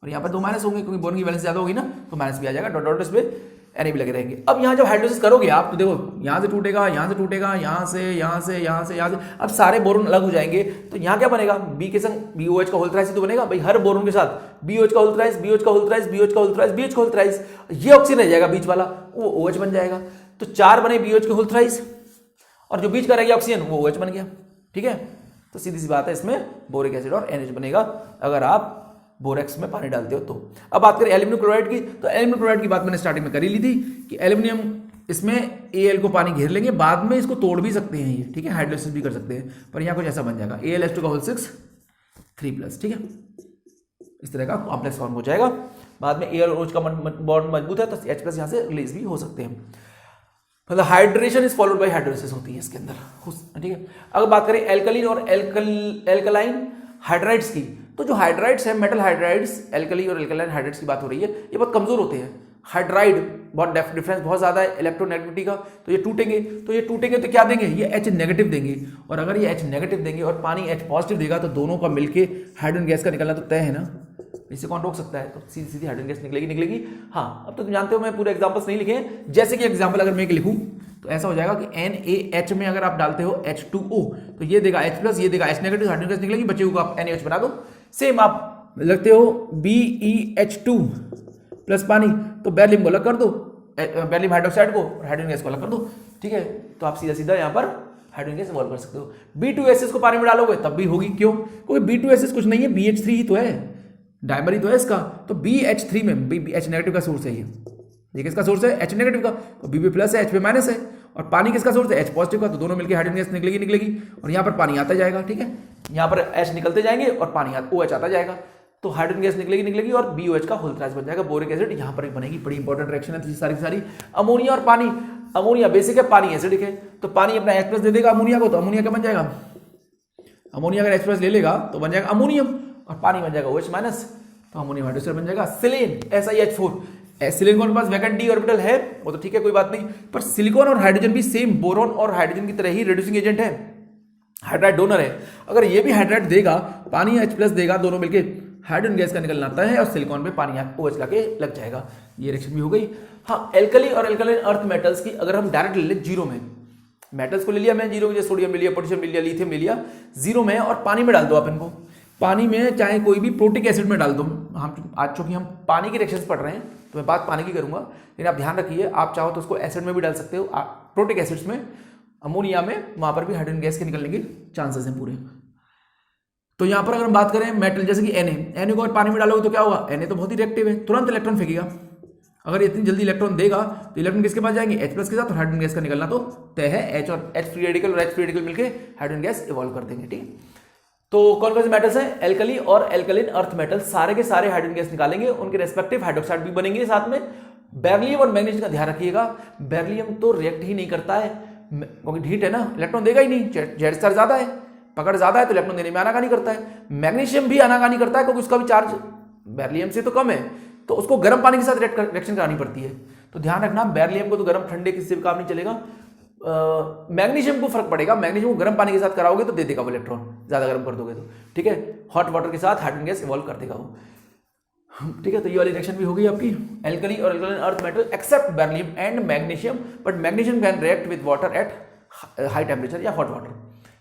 और यहाँ पर 2 माइनस होंगे क्योंकि बोरॉन की वैलेंस ज़्यादा होगी ना, तो माइनस भी आ जाएगा, डॉट डॉट इस पे Na भी लगे रहेंगे। अब यहाँ जब हाइड्रोलिसिस करोगे आप तो देखो यहाँ से टूटेगा, यहाँ से टूटेगा, यहाँ से, यहाँ से, यहाँ से, यहाँ से, अब सारे बोरॉन अलग हो जाएंगे, तो यहाँ क्या बनेगा, B के संग BOH का होल थ्राइस तो बनेगा। भाई हर बोरॉन के साथ BOH का होल थ्राइस, BOH का होल थ्राइस, BOH का होल थ्राइस, BH का होल थ्राइस, ये ऑक्सीजन रह जाएगा बीच वाला, वो OH बन जाएगा। तो 4 बने BOH के होल थ्राइस और जो बीच का रह गया ऑक्सीजन वो OH बन गया, ठीक है। तो सीधी सी बात है, इसमें बोरिक एसिड और NH बनेगा अगर आप बोरेक्स में पानी डालते हो तो। अब बात करें एल्यूमिनियम क्लोराइड की, तो एल्यूमिनियम क्लोराइड की बात मैंने स्टार्टिंग में करी ली थी कि एल्यूमिनियम इसमें Al को पानी घेर लेंगे, बाद में इसको तोड़ भी सकते हैं ये, ठीक है, हाइड्रोलिसिस भी कर सकते हैं, पर यहाँ कुछ ऐसा बन जाएगा AlH2 का होल 6 3+, ठीक है। इस तरह का कॉम्प्लेक्स फॉर्म हो जाएगा, बाद में A और OH का बॉन्ड मजबूत है तो H+ यहाँ से रिलीज भी हो सकते हैं। मतलब hydration is followed by hydrolysis होती है इसके अंदर, ठीक है। अगर बात करें एल्कलीन और एल्कलाइन हाइड्राइड्स की, तो जो हाइड्राइड्स है, मेटल हाइड्राइड्स, एल्कली और एल्कलाइन हाइड्राइड्स की बात हो रही है, ये बहुत कमजोर होते हैं। हाइड्राइड बहुत डिफरेंस बहुत ज्यादा है इलेक्ट्रोनेगेटिविटी का, तो ये टूटेंगे तो क्या देंगे, ये H नेगेटिव देंगे, और अगर ये H नेगेटिव देंगे और पानी H पॉजिटिव देगा तो दोनों का मिलके हाइड्रोजन गैस का निकलना तो तय है ना, इसे कौन रोक सकता है। तो सीधी सीधी हाइड्रोजन गैस निकलेगी। हाँ, अब तो तुम जानते हो मैं पूरे एग्जांपल्स नहीं लिखे हैं, जैसे कि एग्जांपल अगर मैं लिखूं तो ऐसा हो जाएगा कि NaH में अगर आप डालते हो H2O तो ये देगा H+, ये देगा H नेगेटिव, हाइड्रोजन गैस निकलेगी, बचे हुए आप NaOH बना दो। सेम आप लगते हो BeH2 प्लस पानी, तो बेरिलियम को अलग कर दो, बेरिलियम हाइड्रोक्साइड को, और हाइड्रोजन गैस को अलग कर दो, ठीक है। तो आप सीधा सीधा यहाँ पर हाइड्रोजन गैस इवॉल्व कर सकते हो। B2SS को पानी में डालोगे तब भी होगी, क्यों, क्योंकि B2SS कुछ नहीं है, BH3 ही तो है, डायमर ही तो है इसका, तो BH3 में H नेगेटिव का सोर्स है ये किसका सोर्स है, H नेगेटिव का, तो B प्लस है, H पे माइनस है, और पानी किसका सोर्स है, H पॉजिटिव का, तो दोनों मिलकर हाइड्रोजन गैस निकलेगी, और यहाँ पर पानी आता जाएगा, ठीक है, यहाँ पर H निकलते जाएंगे और पानी OH आता जाएगा। तो हाइड्रोजन गैस निकलेगी और BOH का होल ट्राइस बन जाएगा, बोरिक एसिड यहाँ पर बनेगी। बड़ी इंपॉर्टेंट रिएक्शन है, तो सारी की सारी। अमोनिया और पानी, अमोनिया बेसिक है, पानी एसिडिक है, तो पानी अपना H+ दे देगा अमोनिया को, तो अमोनिया क्या बन जाएगा, अमोनिया अगर H+ ले लेगा तो बन जाएगा अमोनियम, और पानी बन जाएगा OH-, तो अमोनियम हाइड्रोक्साइड बन जाएगा। सिलेन SiH4, सिलिकॉन के पास वैकेंट d ऑर्बिटल है, वो तो ठीक है कोई बात नहीं, पर सिलिकॉन और हाइड्रोजन भी सेम बोरॉन और हाइड्रोजन की तरह ही रिड्यूसिंग एजेंट है, हाइड्राइड डोनर है। अगर ये भी हाइड्राइड देगा, पानी H+ देगा, दोनों मिलके हाइड्रोजन गैस का निकलना आता है, और सिलिकॉन पे पानी OH लाके लग जाएगा। ये रिएक्शन भी हो गई। हाँ, एल्कली और एल्कलाइन अर्थ मेटल्स की अगर हम डायरेक्ट ले लें जीरो में, मेटल्स को ले लिया मैं जीरो, जैसे सोडियम ले लिया, पोटेशियम ले लिया, लिथियम ले लिया, जीरो में, और पानी में डाल दो आप इनको, पानी में चाहे कोई भी प्रोटिक एसिड में डाल दो। हम आज चूंकि हम पानी के रिएक्शंस पढ़ रहे हैं तो मैं बात पानी की करूंगा, लेकिन आप ध्यान रखिए, आप चाहो तो उसको एसिड में भी डाल सकते हो, प्रोटिक एसिड्स में, अमोनिया में, वहां पर भी हाइड्रोजन गैस के निकलने के चांसेस हैं पूरे। तो यहां पर अगर हम बात करें मेटल, जैसे कि Na को पानी में डालोगे तो क्या होगा, Na तो बहुत ही रिएक्टिव है, तुरंत इलेक्ट्रॉन फेंकेगा। अगर इतनी जल्दी इलेक्ट्रॉन देगा तो इलेक्ट्रॉन किसके पास जाएंगे, H+ के साथ, और हाइड्रोजन गैस का निकलना तो तय है। H और H फ्री रेडिकल और H फ्री रेडिकल मिलकर हाइड्रोजन गैस इवॉल्व कर देंगे, ठीक है। तो कौन कौन से मेटल्स हैं, एल्कली और एल्कलाइन अर्थ मेटल्स, सारे के सारे हाइड्रोजन गैस निकालेंगे, उनके रेस्पेक्टिव हाइड्रोक्साइड भी बनेंगे साथ में। बेरिलियम और मैग्नीशियम का ध्यान रखिएगा, बेरिलियम तो रिएक्ट ही नहीं करता है, क्योंकि हीट है ना, इलेक्ट्रॉन देगा ही नहीं, जेड स्टार ज्यादा है, पकड़ ज्यादा है, तो इलेक्ट्रॉन देने में आनाकानी करता है। मैग्नीशियम भी आनाकानी करता है, क्योंकि उसका भी चार्ज बेरिलियम से तो कम है, तो उसको गर्म पानी के साथ रिएक्शन करानी पड़ती है। तो ध्यान रखना, बेरिलियम को तो गर्म ठंडे किसी भी काम नहीं चलेगा। मैग्नीशियम को फर्क पड़ेगा, मैग्नीशियम को गर्म पानी के साथ कराओगे तो दे देगा वो इलेक्ट्रॉन, ज्यादा गर्म कर दोगे तो, ठीक है। हॉट वाटर के साथ हाइड्रोजन गैस इवॉल्व कर देगा वो, ठीक है। तो ये वाली रिएक्शन भी हो गई आपकी, एल्कली और alkaline earth metal except beryllium and magnesium, but magnesium can react with water at high temperature या हॉट वाटर,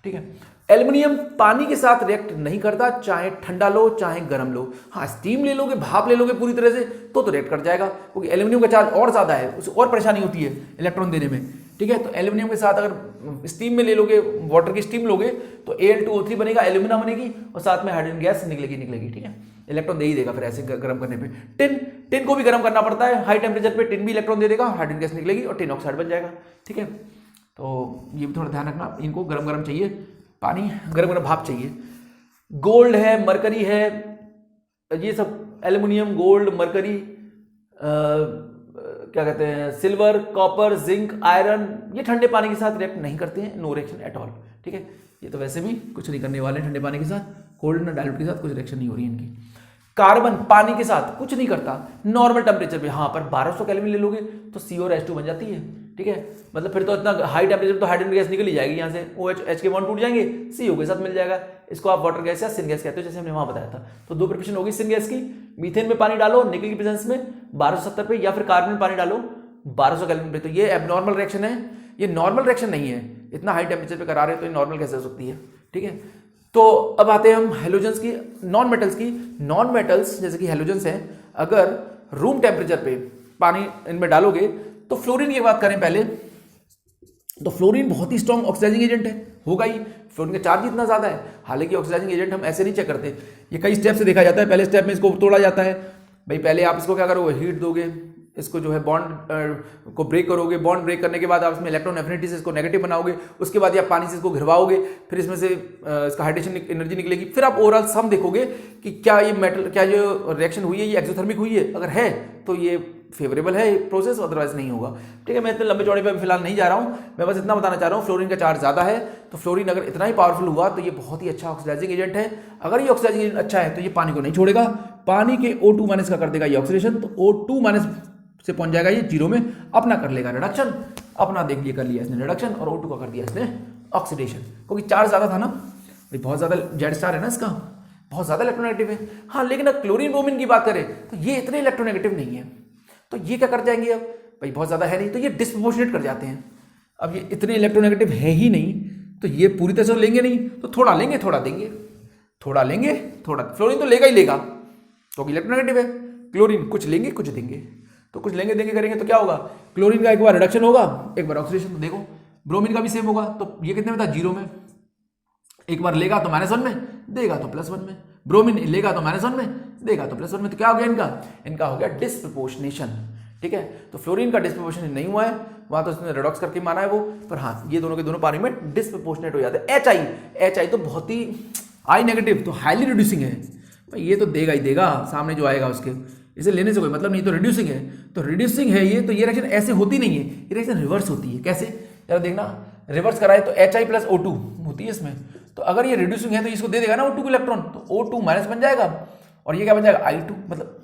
ठीक है। एल्युमिनियम पानी के साथ रिएक्ट नहीं करता, चाहे ठंडा लो चाहे गर्म लो। हाँ, स्टीम ले लोगे, भाप ले लोगे पूरी तरह से तो रिएक्ट कर जाएगा, क्योंकि एल्युमिनियम का चार्ज और ज्यादा है, उसे और परेशानी होती है इलेक्ट्रॉन देने में, ठीक है। तो एल्युमिनियम के साथ अगर स्टीम में ले लोगे, वाटर की स्टीम लोगे, तो Al2O3 बनेगा, एल्यूमिना बनेगी, और साथ में हाइड्रोजन गैस निकलेगी, ठीक है। इलेक्ट्रॉन दे ही देगा फिर ऐसे गर्म करने पे। टिन को भी गर्म करना पड़ता है, हाई टेम्परेचर पे टिन भी इलेक्ट्रॉन दे देगा, हाइड्रोजन गैस निकलेगी और टिन ऑक्साइड बन जाएगा, ठीक है। तो ये भी थोड़ा ध्यान रखना, इनको गर्म चाहिए, पानी गर्म भाप चाहिए। गोल्ड है, मरकरी है, ये सब एल्युमिनियम, गोल्ड, मरकरी, क्या कहते हैं, सिल्वर, कॉपर, जिंक, आयरन, ये ठंडे पानी के साथ रिएक्ट नहीं करते हैं, नो रिएक्शन एट ऑल, ठीक है। ये तो वैसे भी कुछ नहीं करने वाले ठंडे पानी के साथ, कोल्ड ना डायल्यूट के साथ कुछ रिएक्शन नहीं हो रही है इनकी। कार्बन पानी के साथ कुछ नहीं करता नॉर्मल टेम्परेचर पे, हाँ, पर 1200 केल्विन ले लोगे तो CO और H2 बन जाती है, ठीक है। मतलब फिर तो इतना हाई टेम्परेचर तो हाइड्रोजन गैस निकल ही जाएगी यहाँ से, OH H के बॉन्ड टूट जाएंगे, CO के साथ मिल जाएगा। इसको आप वाटर गैस या सिन गैस कहते हो, जैसे हमने वहां बताया था। तो दो प्रिपरेशन होगी सिन गैस की, मीथेन में पानी डालो निकल की प्रेजेंस में 1270 पे, या फिर कार्बन में पानी डालो 1200 केल्विन पे। तो ये एबनॉर्मल रिएक्शन है, ये नॉर्मल रिएक्शन नहीं है, इतना हाई टेम्परेचर पे करा रहे हैं तो ये नॉर्मल कैसे हो सकती है, ठीक है। तो अब आते हैं हम हेलोजन्स की, नॉन मेटल्स की। नॉन मेटल्स जैसे कि हेलोजन्स हैं, अगर रूम टेम्परेचर पे पानी इनमें डालोगे, तो फ्लोरीन की बात करें पहले, तो फ्लोरीन बहुत ही स्ट्रॉन्ग ऑक्सीडाइजिंग एजेंट है, होगा ही, फ्लोरीन का चार्ज इतना ज्यादा है। हालांकि ऑक्सीडाइजिंग एजेंट हम ऐसे नहीं चेक करते, ये कई स्टेप से देखा जाता है। पहले स्टेप में इसको तोड़ा जाता है, भाई पहले आप इसको क्या करोगे, हीट दोगे, इसको जो है बॉन्ड को ब्रेक करोगे, बॉन्ड ब्रेक करने के बाद आप इसमें इलेक्ट्रॉन एफिनिटी से इसको नेगेटिव बनाओगे, उसके बाद आप पानी से इसको घिरवाओगे, फिर इसमें से इसका हाइड्रेशन एनर्जी निकलेगी, फिर आप ओवरऑल सम देखोगे कि क्या ये मेटल, क्या जो रिएक्शन हुई है ये एक्सोथर्मिक हुई है, अगर है तो ये फेवरेबल है प्रोसेस, अदरवाइज नहीं होगा, ठीक है। मैं इतने लंबे चौड़े पे फिलहाल नहीं जा रहा हूं, मैं बस इतना बताना चाह रहा हूं, फ्लोरीन का चार्ज ज्यादा है, तो फ्लोरीन अगर इतना ही पावरफुल हुआ तो ये बहुत ही अच्छा ऑक्सीडाइजिंग एजेंट है। अगर ये ऑक्सीडाइजिंग एजेंट अच्छा है तो ये पानी को नहीं छोड़ेगा, पानी के O2- का कर देगा ये ऑक्सीडेशन, तो O2- से पहुंच जाएगा ये जीरो में, अपना कर लेगा रिडक्शन, अपना देख लिया, कर लिया इसने रिडक्शन, और O2 का कर दिया इसने ऑक्सीडेशन, क्योंकि चार्ज ज्यादा था ना, बहुत ज्यादा जेड स्टार है ना इसका, बहुत ज्यादा इलेक्ट्रोनेगेटिव है। हाँ, लेकिन अगर क्लोरीन ब्रोमीन की बात करें तो ये इतने इलेक्ट्रोनेगेटिव नहीं है, तो ये क्या कर जाएंगे, अब भाई बहुत ज्यादा है नहीं, तो ये डिस्प्रोपोर्शनेट कर जाते हैं। अब ये इतने इलेक्ट्रोनेगेटिव है ही नहीं, तो ये पूरी तरह से लेंगे नहीं, तो थोड़ा लेंगे थोड़ा देंगे, थोड़ा लेंगे थोड़ा, फ्लोरीन तो लेगा ही लेगा क्योंकि इलेक्ट्रोनेगेटिव है, क्लोरीन कुछ लेंगे कुछ देंगे, तो कुछ लेंगे देंगे करेंगे तो क्या होगा, क्लोरीन का एक बार रिडक्शन होगा, एक बार ऑक्सीडेशन। तो देखो ब्रोमीन का भी सेम होगा, तो ये कितने में था, जीरो में, एक बार लेगा तो -1 में, देगा तो +1 में, ब्रोमीन लेगा तो -1 में, देगा तो +1 में, तो क्या हो गया इनका हो गया डिस्प्रपोर्शनेशन, ठीक है। तो फ्लोरीन का डिस्प्रपोर्शनेशन नहीं हुआ है, वहां तो उसने रिडॉक्स करके माना है वो, पर हाँ ये दोनों के दोनों पानी में डिस्प्रपोर्शनेट हो जाते हैं। HI तो बहुत ही I नेगेटिव, तो हाईली रिड्यूसिंग है, भाई ये तो देगा ही देगा सामने जो आएगा उसके, इसे लेने से कोई मतलब नहीं। तो रिड्यूसिंग है, तो रिड्यूसिंग है ये, तो ये रिएक्शन ऐसे होती नहीं है, ये रिएक्शन रिवर्स होती है। कैसे जरा देखना, रिवर्स कराए तो HI प्लस O2 होती है इसमें। तो अगर ये रिड्यूसिंग है तो इसको दे देगा ना O2 को इलेक्ट्रॉन, तो O2 माइनस बन जाएगा और ये क्या बन जाएगा I2, मतलब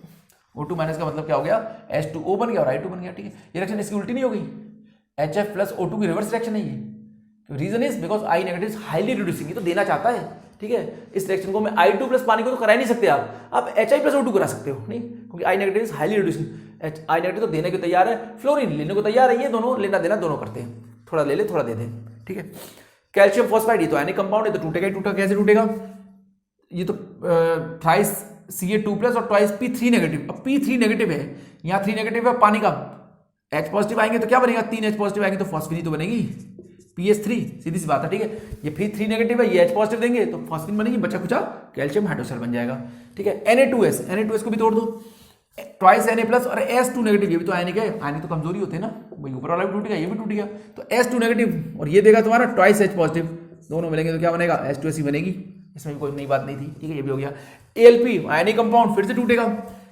O2 माइनस का मतलब क्या हो गया, H2O बन गया और I2 बन गया। ठीक है, ये रिएक्शन इसकी उल्टी नहीं हो गई, HF प्लस O2 की रिवर्स रिएक्शन है ये। तो reason is because I negative is highly reducing, ये तो देना चाहता है। ठीक है, इस रिएक्शन को मैं I2 प्लस पानी को तो करा ही नहीं सकते आप HI प्लस O2 करा सकते हो नहीं, क्योंकि I negative is highly reducing. I negative तो देने को तैयार है, फ्लोरीन लेने को तैयार है, ये दोनों लेना देना दोनों करते हैं, थोड़ा ले ले थोड़ा दे दे। ठीक है, कैल्शियम फॉस्फाइड ये तो आयनिक कंपाउंड है, तो टूटेगा ही टूटेगा। कैसे टूटेगा, ये तो थ्राइस Ca2 प्लस और ट्वाइस P3 नेगेटिव। अब P3 नेगेटिव है, यहाँ 3 नेगेटिव है, पानी का H पॉजिटिव आएंगे तो क्या बनेगा, 3 H पॉजिटिव आएंगे तो फॉस्फिन ही तो बनेगी, PS3, सीधी सी बात है। ठीक है, ये P3 नेगेटिव है, ये H पॉजिटिव देंगे तो फॉस्फिन बनेगी, बचा कुचा कैल्शियम हाइड्रोक्साइड बन जाएगा। ठीक है, Na2S को भी तोड़ दो, ट्वाइस Na प्लस और S2 नेगेटिव, ये भी तो आयनिक है, आयनिक तो कमजोरी होते हैं ना, वही ऊपर वाला भी टूट गया, ये भी टूट गया, तो S2 नेगेटिव और ये देगा तुम्हारा ट्वाइस H पॉजिटिव, दोनों मिलेंगे तो क्या बनेगा, H2S ही बनेगी, इसमें भी कोई नई बात नहीं थी। ठीक है, ये भी हो गया। AlP आयनिक कंपाउंड फिर से टूटेगा,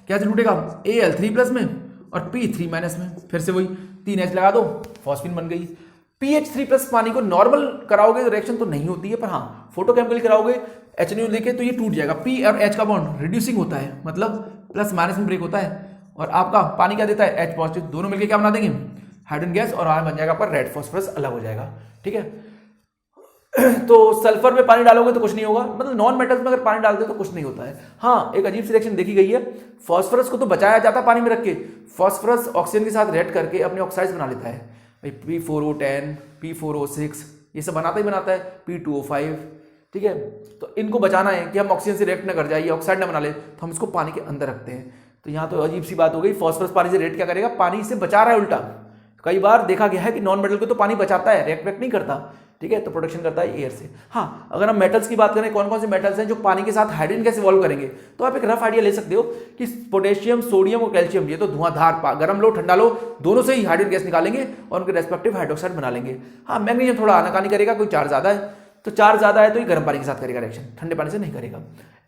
कैसे टूटेगा, Al3 प्लस में और P3 माइनस में, फिर से वही 3H लगा दो, फॉस्फिन बन गई। PH3 प्लस पानी को नॉर्मल कराओगे तो रिएक्शन तो नहीं होती है, पर हाँ फोटोकेमिकल कराओगे HNO लेके तो ये टूट जाएगा। P और H का बॉन्ड रिड्यूसिंग होता है, मतलब प्लस माइनस में ब्रेक होता है, और आपका पानी क्या देता है H पॉजिटिव, दोनों मिलकर क्या बना देंगे, हाइड्रोजन गैस, और वहां बन जाएगा पर रेड फॉस्फोरस अलग हो जाएगा। ठीक है, तो सल्फर में पानी डालोगे तो कुछ नहीं होगा, मतलब नॉन मेटल्स में अगर पानी डालते तो कुछ नहीं होता है। हाँ, एक अजीब सी रिएक्शन देखी गई है, फॉस्फोरस को तो बचाया जाता है पानी में रख के, फॉस्फोरस ऑक्सीजन के साथ रिएक्ट करके अपने ऑक्साइड्स बना लेता है, भाई P4O10 P4O6 ये सब बनाता ही बनाता है, P2O5। ठीक है, तो इनको बचाना है कि हम ऑक्सीजन से रिएक्ट ना कर जाए, ये ऑक्साइड ना बना ले, तो हम इसको पानी के अंदर रखते हैं। तो यहाँ तो अजीब सी बात हो गई, फॉस्फोरस पानी से रिएक्ट क्या करेगा, पानी से बचा रहा है उल्टा। कई बार देखा गया है कि नॉन मेटल को तो पानी बचाता है, रिएक्ट नहीं करता। ठीक है, तो प्रोटेक्शन करता है एयर से। हाँ, अगर हम मेटल्स की बात करें, कौन कौन से मेटल्स हैं जो पानी के साथ हाइड्रोजन गैस इवॉल्व करेंगे, तो आप एक रफ आइडिया ले सकते हो कि पोटेशियम, सोडियम और कैल्शियम ये तो धुआंधार, गर्म लो ठंडा लो दोनों से ही हाइड्रोजन गैस निकालेंगे और उनके रेस्पेक्टिव हाइड्रोक्साइड बना लेंगे। हाँ, मैग्नीशियम थोड़ा आनाकानी करेगा, कोई चार्ज ज्यादा है तो चार्ज ज्यादा है तो ये गर्म पानी के साथ करेगा रिएक्शन, ठंडे पानी से नहीं करेगा।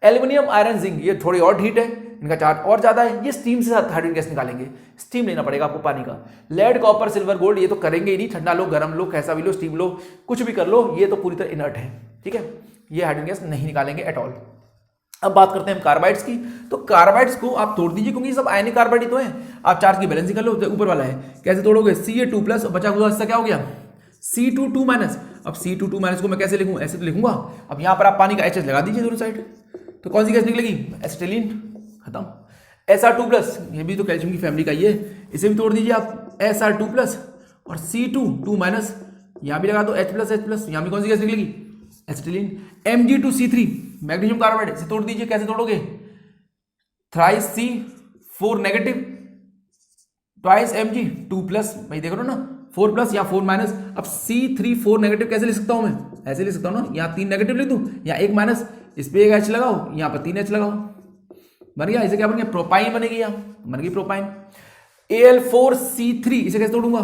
एल्यूमिनियम, आयरन, जिंक ये थोड़ी और हीट है, इनका चार्ज और ज्यादा है, ये स्टीम से साथ हाइड्रोजन गैस निकालेंगे, स्टीम लेना पड़ेगा आपको पानी का। लेड, कॉपर, सिल्वर, गोल्ड ये तो करेंगे ही नहीं, ठंडा लो गर्म लो कैसा भी लो, स्टीम लो कुछ भी कर लो, ये तो पूरी तरह इनर्ट है। ठीक है, ये हाइड्रोजन गैस नहीं निकालेंगे एट ऑल। अब बात करते हैं हम कार्बाइड्स की, तो कार्बाइड्स को आप तोड़ दीजिए क्योंकि सब आयनिक कार्बाइड ही तो है। आप चार्ज की बैलेंसिंग कर लो, ऊपर वाला है, कैसे तोड़ोगे, Ca2 प्लस और बचा हुआ हिस्सा क्या हो गया, C2 माइनस। अब C2 माइनस को मैं कैसे लिखूं, ऐसे तो लिखूंगा। अब यहां पर आप पानी का HH लगा दीजिए दोनों साइड, तो कौन सी गैस निकलेगी, एसिटिलीन, खत्म। Sr2 प्लस, ये भी तो कैल्शियम की फैमिली का ही है, इसे भी तोड़ दीजिए आप, Sr2 प्लस और C2 माइनस, यहां भी लगा दो H प्लस, यहां भी कौन सी गैस निकलेगी, एसिटिलीन। Mg2C3 मैग्नीशियम कार्बाइड, इसे तोड़ दीजिए, कैसे तोड़ोगे, thrice C4 negative twice Mg2 plus, भाई देख रहे हो ना 4 प्लस या 4 माइनस। अब C3 4 नेगेटिव कैसे लिख सकता हूं मैं, ऐसे लिख सकता हूं ना, यहाँ 3 नेगेटिव लिख दूं, यहाँ 1 माइनस, इस पे 1 H लगाओ, यहाँ पर 3 H लगाओ, बन गया। इसे क्या बन गया, प्रोपाइन बनेगी, यहाँ बन गई प्रोपाइन। Al4C3 इसे कैसे तोड़ूंगा,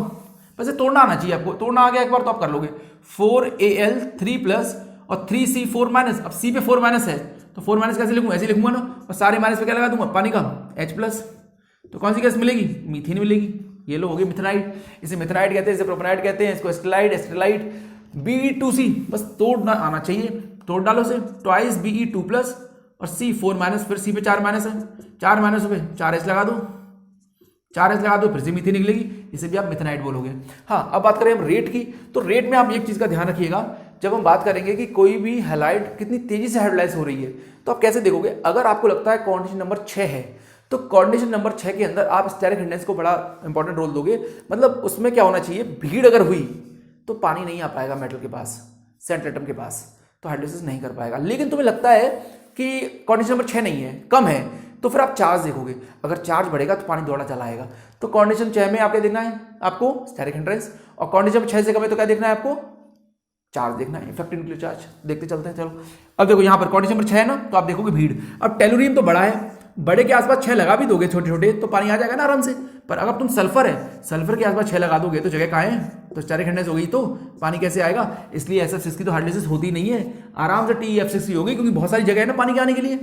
वैसे तोड़ना आना चाहिए आपको, तोड़ना आ गया एक बार तो आप कर लोगे। 4Al3 प्लस और 3C4 माइनस, अब C पे 4 माइनस है तो 4 माइनस कैसे लिखूंगा, ऐसे लिखूंगा ना, और सारे माइनस पे क्या लगा दूंगा, पानी का H प्लस, तो कौन सी गैस मिलेगी, मीथेन मिलेगी। ये लो हो गई मिथेनाइड, इसे मिथेनाइड कहते हैं, इसे प्रोपेनाइड कहते हैं, इसको एस्टेलाइट। Be2C बस तोड़ना आना चाहिए, तोड़ डालो से, ट्वाइस Be2 प्लस और C4 माइनस, फिर C पे 4 माइनस है, 4 माइनस पे 4H लगा दो, 4H लगा दो, फिर से मीथेन निकलेगी, इसे भी आप मिथेनाइड बोलोगे। हाँ, अब बात करें हम रेट की, तो रेट में आप एक चीज का ध्यान रखिएगा, जब हम बात करेंगे कि कोई भी हैलाइड कितनी तेजी से हाइड्रोलाइज हो रही है, तो आप कैसे देखोगे, अगर आपको लगता है कोऑर्डिनेशन नंबर 6 है, तो कोऑर्डिनेशन नंबर 6 के अंदर आप स्टेरिक हिंडेंस को बड़ा इंपॉर्टेंट रोल दोगे। मतलब उसमें क्या होना चाहिए, भीड़ अगर हुई तो पानी नहीं आ पाएगा मेटल के पास, सेंट्रल एटम के पास, तो हाइड्रोलाइसिस नहीं कर पाएगा। लेकिन तुम्हें लगता है कि कोऑर्डिनेशन नंबर 6 नहीं है, कम है, तो फिर आप चार्ज देखोगे, अगर चार्ज बढ़ेगा तो पानी दौड़ा चला आएगा। तो कोऑर्डिनेशन 6 में आप क्या देखना है, आपको स्टेरिक हिंड्रेंस, और कोऑर्डिनेशन 6 से कम है तो क्या देखना है आपको, चार्ज देखना है, इफेक्टिव न्यूक्लियर चार्ज। देखते चलते हैं, चलो। अब देखो यहाँ पर कोऑर्डिनेशन नंबर 6 है ना, तो आप देखोगे भीड़। अब टेलुरियम तो बड़ा है, बड़े के आसपास 6 लगा भी दोगे छोटे छोटे तो पानी आ जाएगा ना आराम से। पर अगर तुम सल्फर है, सल्फर के आसपास 6 लगा दोगे तो जगह कहाँ है, तो स्टेरिक हिंड्रेंस हो गई, तो पानी कैसे आएगा। इसलिए SF6 की तो हाइड्रोलाइसिस होती नहीं है, आराम से TeF6 होगी, क्योंकि बहुत सारी जगह है ना पानी के आने के लिए।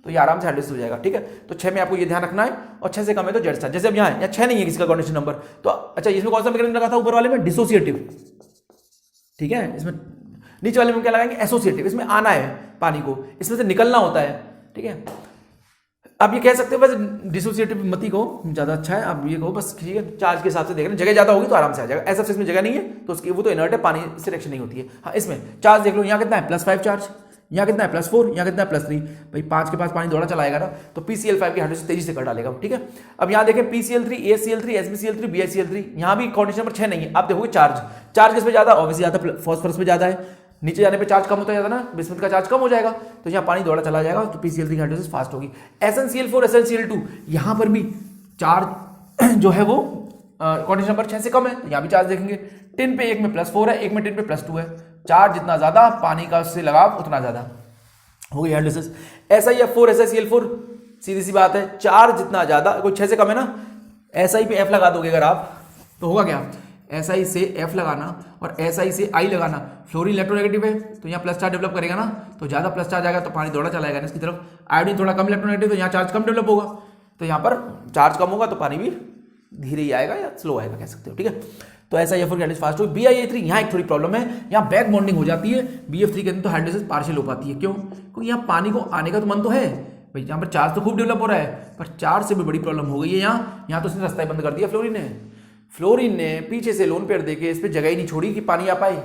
तो ये आराम से हाइड्रोलिसिस हो जाएगा, ठीक है। तो 6 में आपको ये ध्यान रखना है, और 6 से कम है तो जेड स्टार। जैसे अब यहाँ है, यहाँ 6 नहीं है किसी का कॉर्डिनेशन नंबर, तो अच्छा इसमें कौन सा मैकेनिज्म लगा था ऊपर वाले में, डिसोसिएटिव, ठीक है। इसमें नीचे वाले में क्या लगाएंगे, एसोसिएटिव। इसमें आना है पानी को, इसमें से निकलना होता है, ठीक है। आप ये कह सकते हो बस डिसोसिएटिव मती को ज्यादा अच्छा है, आप ये कहो बस, ठीक है। चार्ज के हिसाब से देख रहे हैं, जगह ज्यादा होगी तो आराम से आ जाएगा। ऐसा इसमें जगह नहीं है तो उसकी वो तो इनर्ट है, पानी से रिएक्शन नहीं होती है। हाँ, इसमें चार्ज देख लो, यहाँ कितना है +5 चार्ज, यहाँ कितना है +4, यहाँ कितना है +3। भाई 5 के पास पानी दौड़ा चलाएगा ना, तो PCl5 की हाइड्रोलिसिस तेजी से कर डालेगा, ठीक है। अब यहाँ देखें PCl3, ACl3, SbCl3, BiCl3, यहाँ भी कॉन्डिशन नंबर 6 नहीं है। आप देखोगे चार्ज किस पे ज्यादा, ऑब्वियसली ज्यादा फॉस्फोरस पे ज्यादा है, नीचे जाने पे चार्ज कम होता जाता ना, बिस्मुथ का चार्ज कम हो जाएगा, तो यहाँ पानी दौड़ा चला जाएगा, तो PCl3 की हाइड्रोलिसिस फास्ट होगी। SnCl4, SnCl2, यहाँ पर भी चार्ज जो है वो कॉन्डिशन नंबर 6 से कम है, तो यहाँ भी चार्ज देखेंगे। टिन पे एक में +4 है, एक में टिन पे +2 है। चार्ज जितना ज्यादा, पानी का उससे लगाव उतना ज्यादा, हो गई हाइड्रोलिसिस। SiF4, SiCl4, सीधी सी बात है, चार्ज जितना ज्यादा, कोई 6 से कम है ना, SI पे F लगा दोगे अगर आप, तो होगा क्या, SI से F लगाना और SI से I लगाना, फ्लोरीन इलेक्ट्रोनेगेटिव है तो यहाँ प्लस चार्ज डेवलप करेगा ना, तो ज्यादा प्लस चार्ज आएगा तो पानी दौड़ा चलाएगा ना इसकी तरफ। आयोडीन थोड़ा कम इलेक्ट्रोनेगेटिव, तो यहाँ चार्ज कम डेवलप होगा, तो यहाँ पर चार्ज कम होगा तो पानी भी धीरे ही आएगा या स्लो आएगा, कह सकते हो, ठीक है। तो ऐसा SiF4 की हाइड्रोलिसिस फास्ट होगी। BiA3, यहाँ एक थोड़ी प्रॉब्लम है, यहाँ बैक बॉन्डिंग हो जाती है। BF3 के अंदर तो हाइड्रोलिसिस पार्शियल हो पाती है, क्यों, क्योंकि यहाँ पानी को आने का तो मन तो है भाई, यहाँ पर चार्ज तो खूब डेवलप हो रहा है, पर चार्ज से भी बड़ी प्रॉब्लम हो गई है यहाँ तो उसने रास्ता ही बंद कर दिया फ्लोरीन ने पीछे से लोन पेयर देके इस पर जगह ही नहीं छोड़ी कि पानी आ पाए,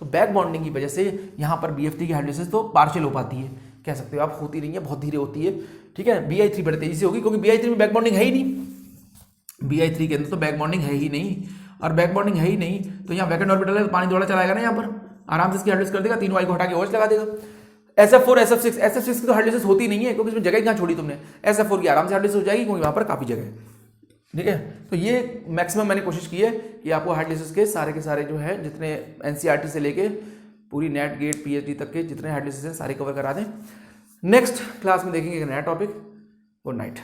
तो बैक बॉन्डिंग की वजह से यहाँ पर BF3 की हाइड्रोलिसिस तो पार्शियल हो पाती है, कह सकते हो आप, होती नहीं है, बहुत धीरे होती है, ठीक है। BI3 बड़े तेजी से होगी, क्योंकि BI3 में बैक बॉन्डिंग है ही नहीं, BI3 के अंदर तो बैक बॉन्डिंग है ही नहीं, और बैक बॉन्डिंग है ही नहीं तो यहाँ वैकेंट ऑर्बिटल है तो पानी दौड़ा चलाएगा ना, यहाँ पर आराम से इसकी हाइड्रोलिसिस कर देगा, 3 वाई को हटा के OH लगा देगा। SF4, SF6 की तो हाइड्रोलिसिस होती नहीं है, क्योंकि इसमें जगह कहाँ छोड़ी तुमने। SF4 की आराम से हाइड्रोलिसिस हो जाएगी, क्योंकि वहाँ पर काफी जगह है, ठीक है। तो ये मैक्सिमम मैंने कोशिश की है कि आपको हाइड्रोलिसिस के सारे जो है, जितने NCERT से लेके पूरी नेट गेट PhD तक के जितने हाइड्रोलिसिस हैं सारे कवर करा दें। नेक्स्ट क्लास में देखेंगे एक नया टॉपिक। Good night.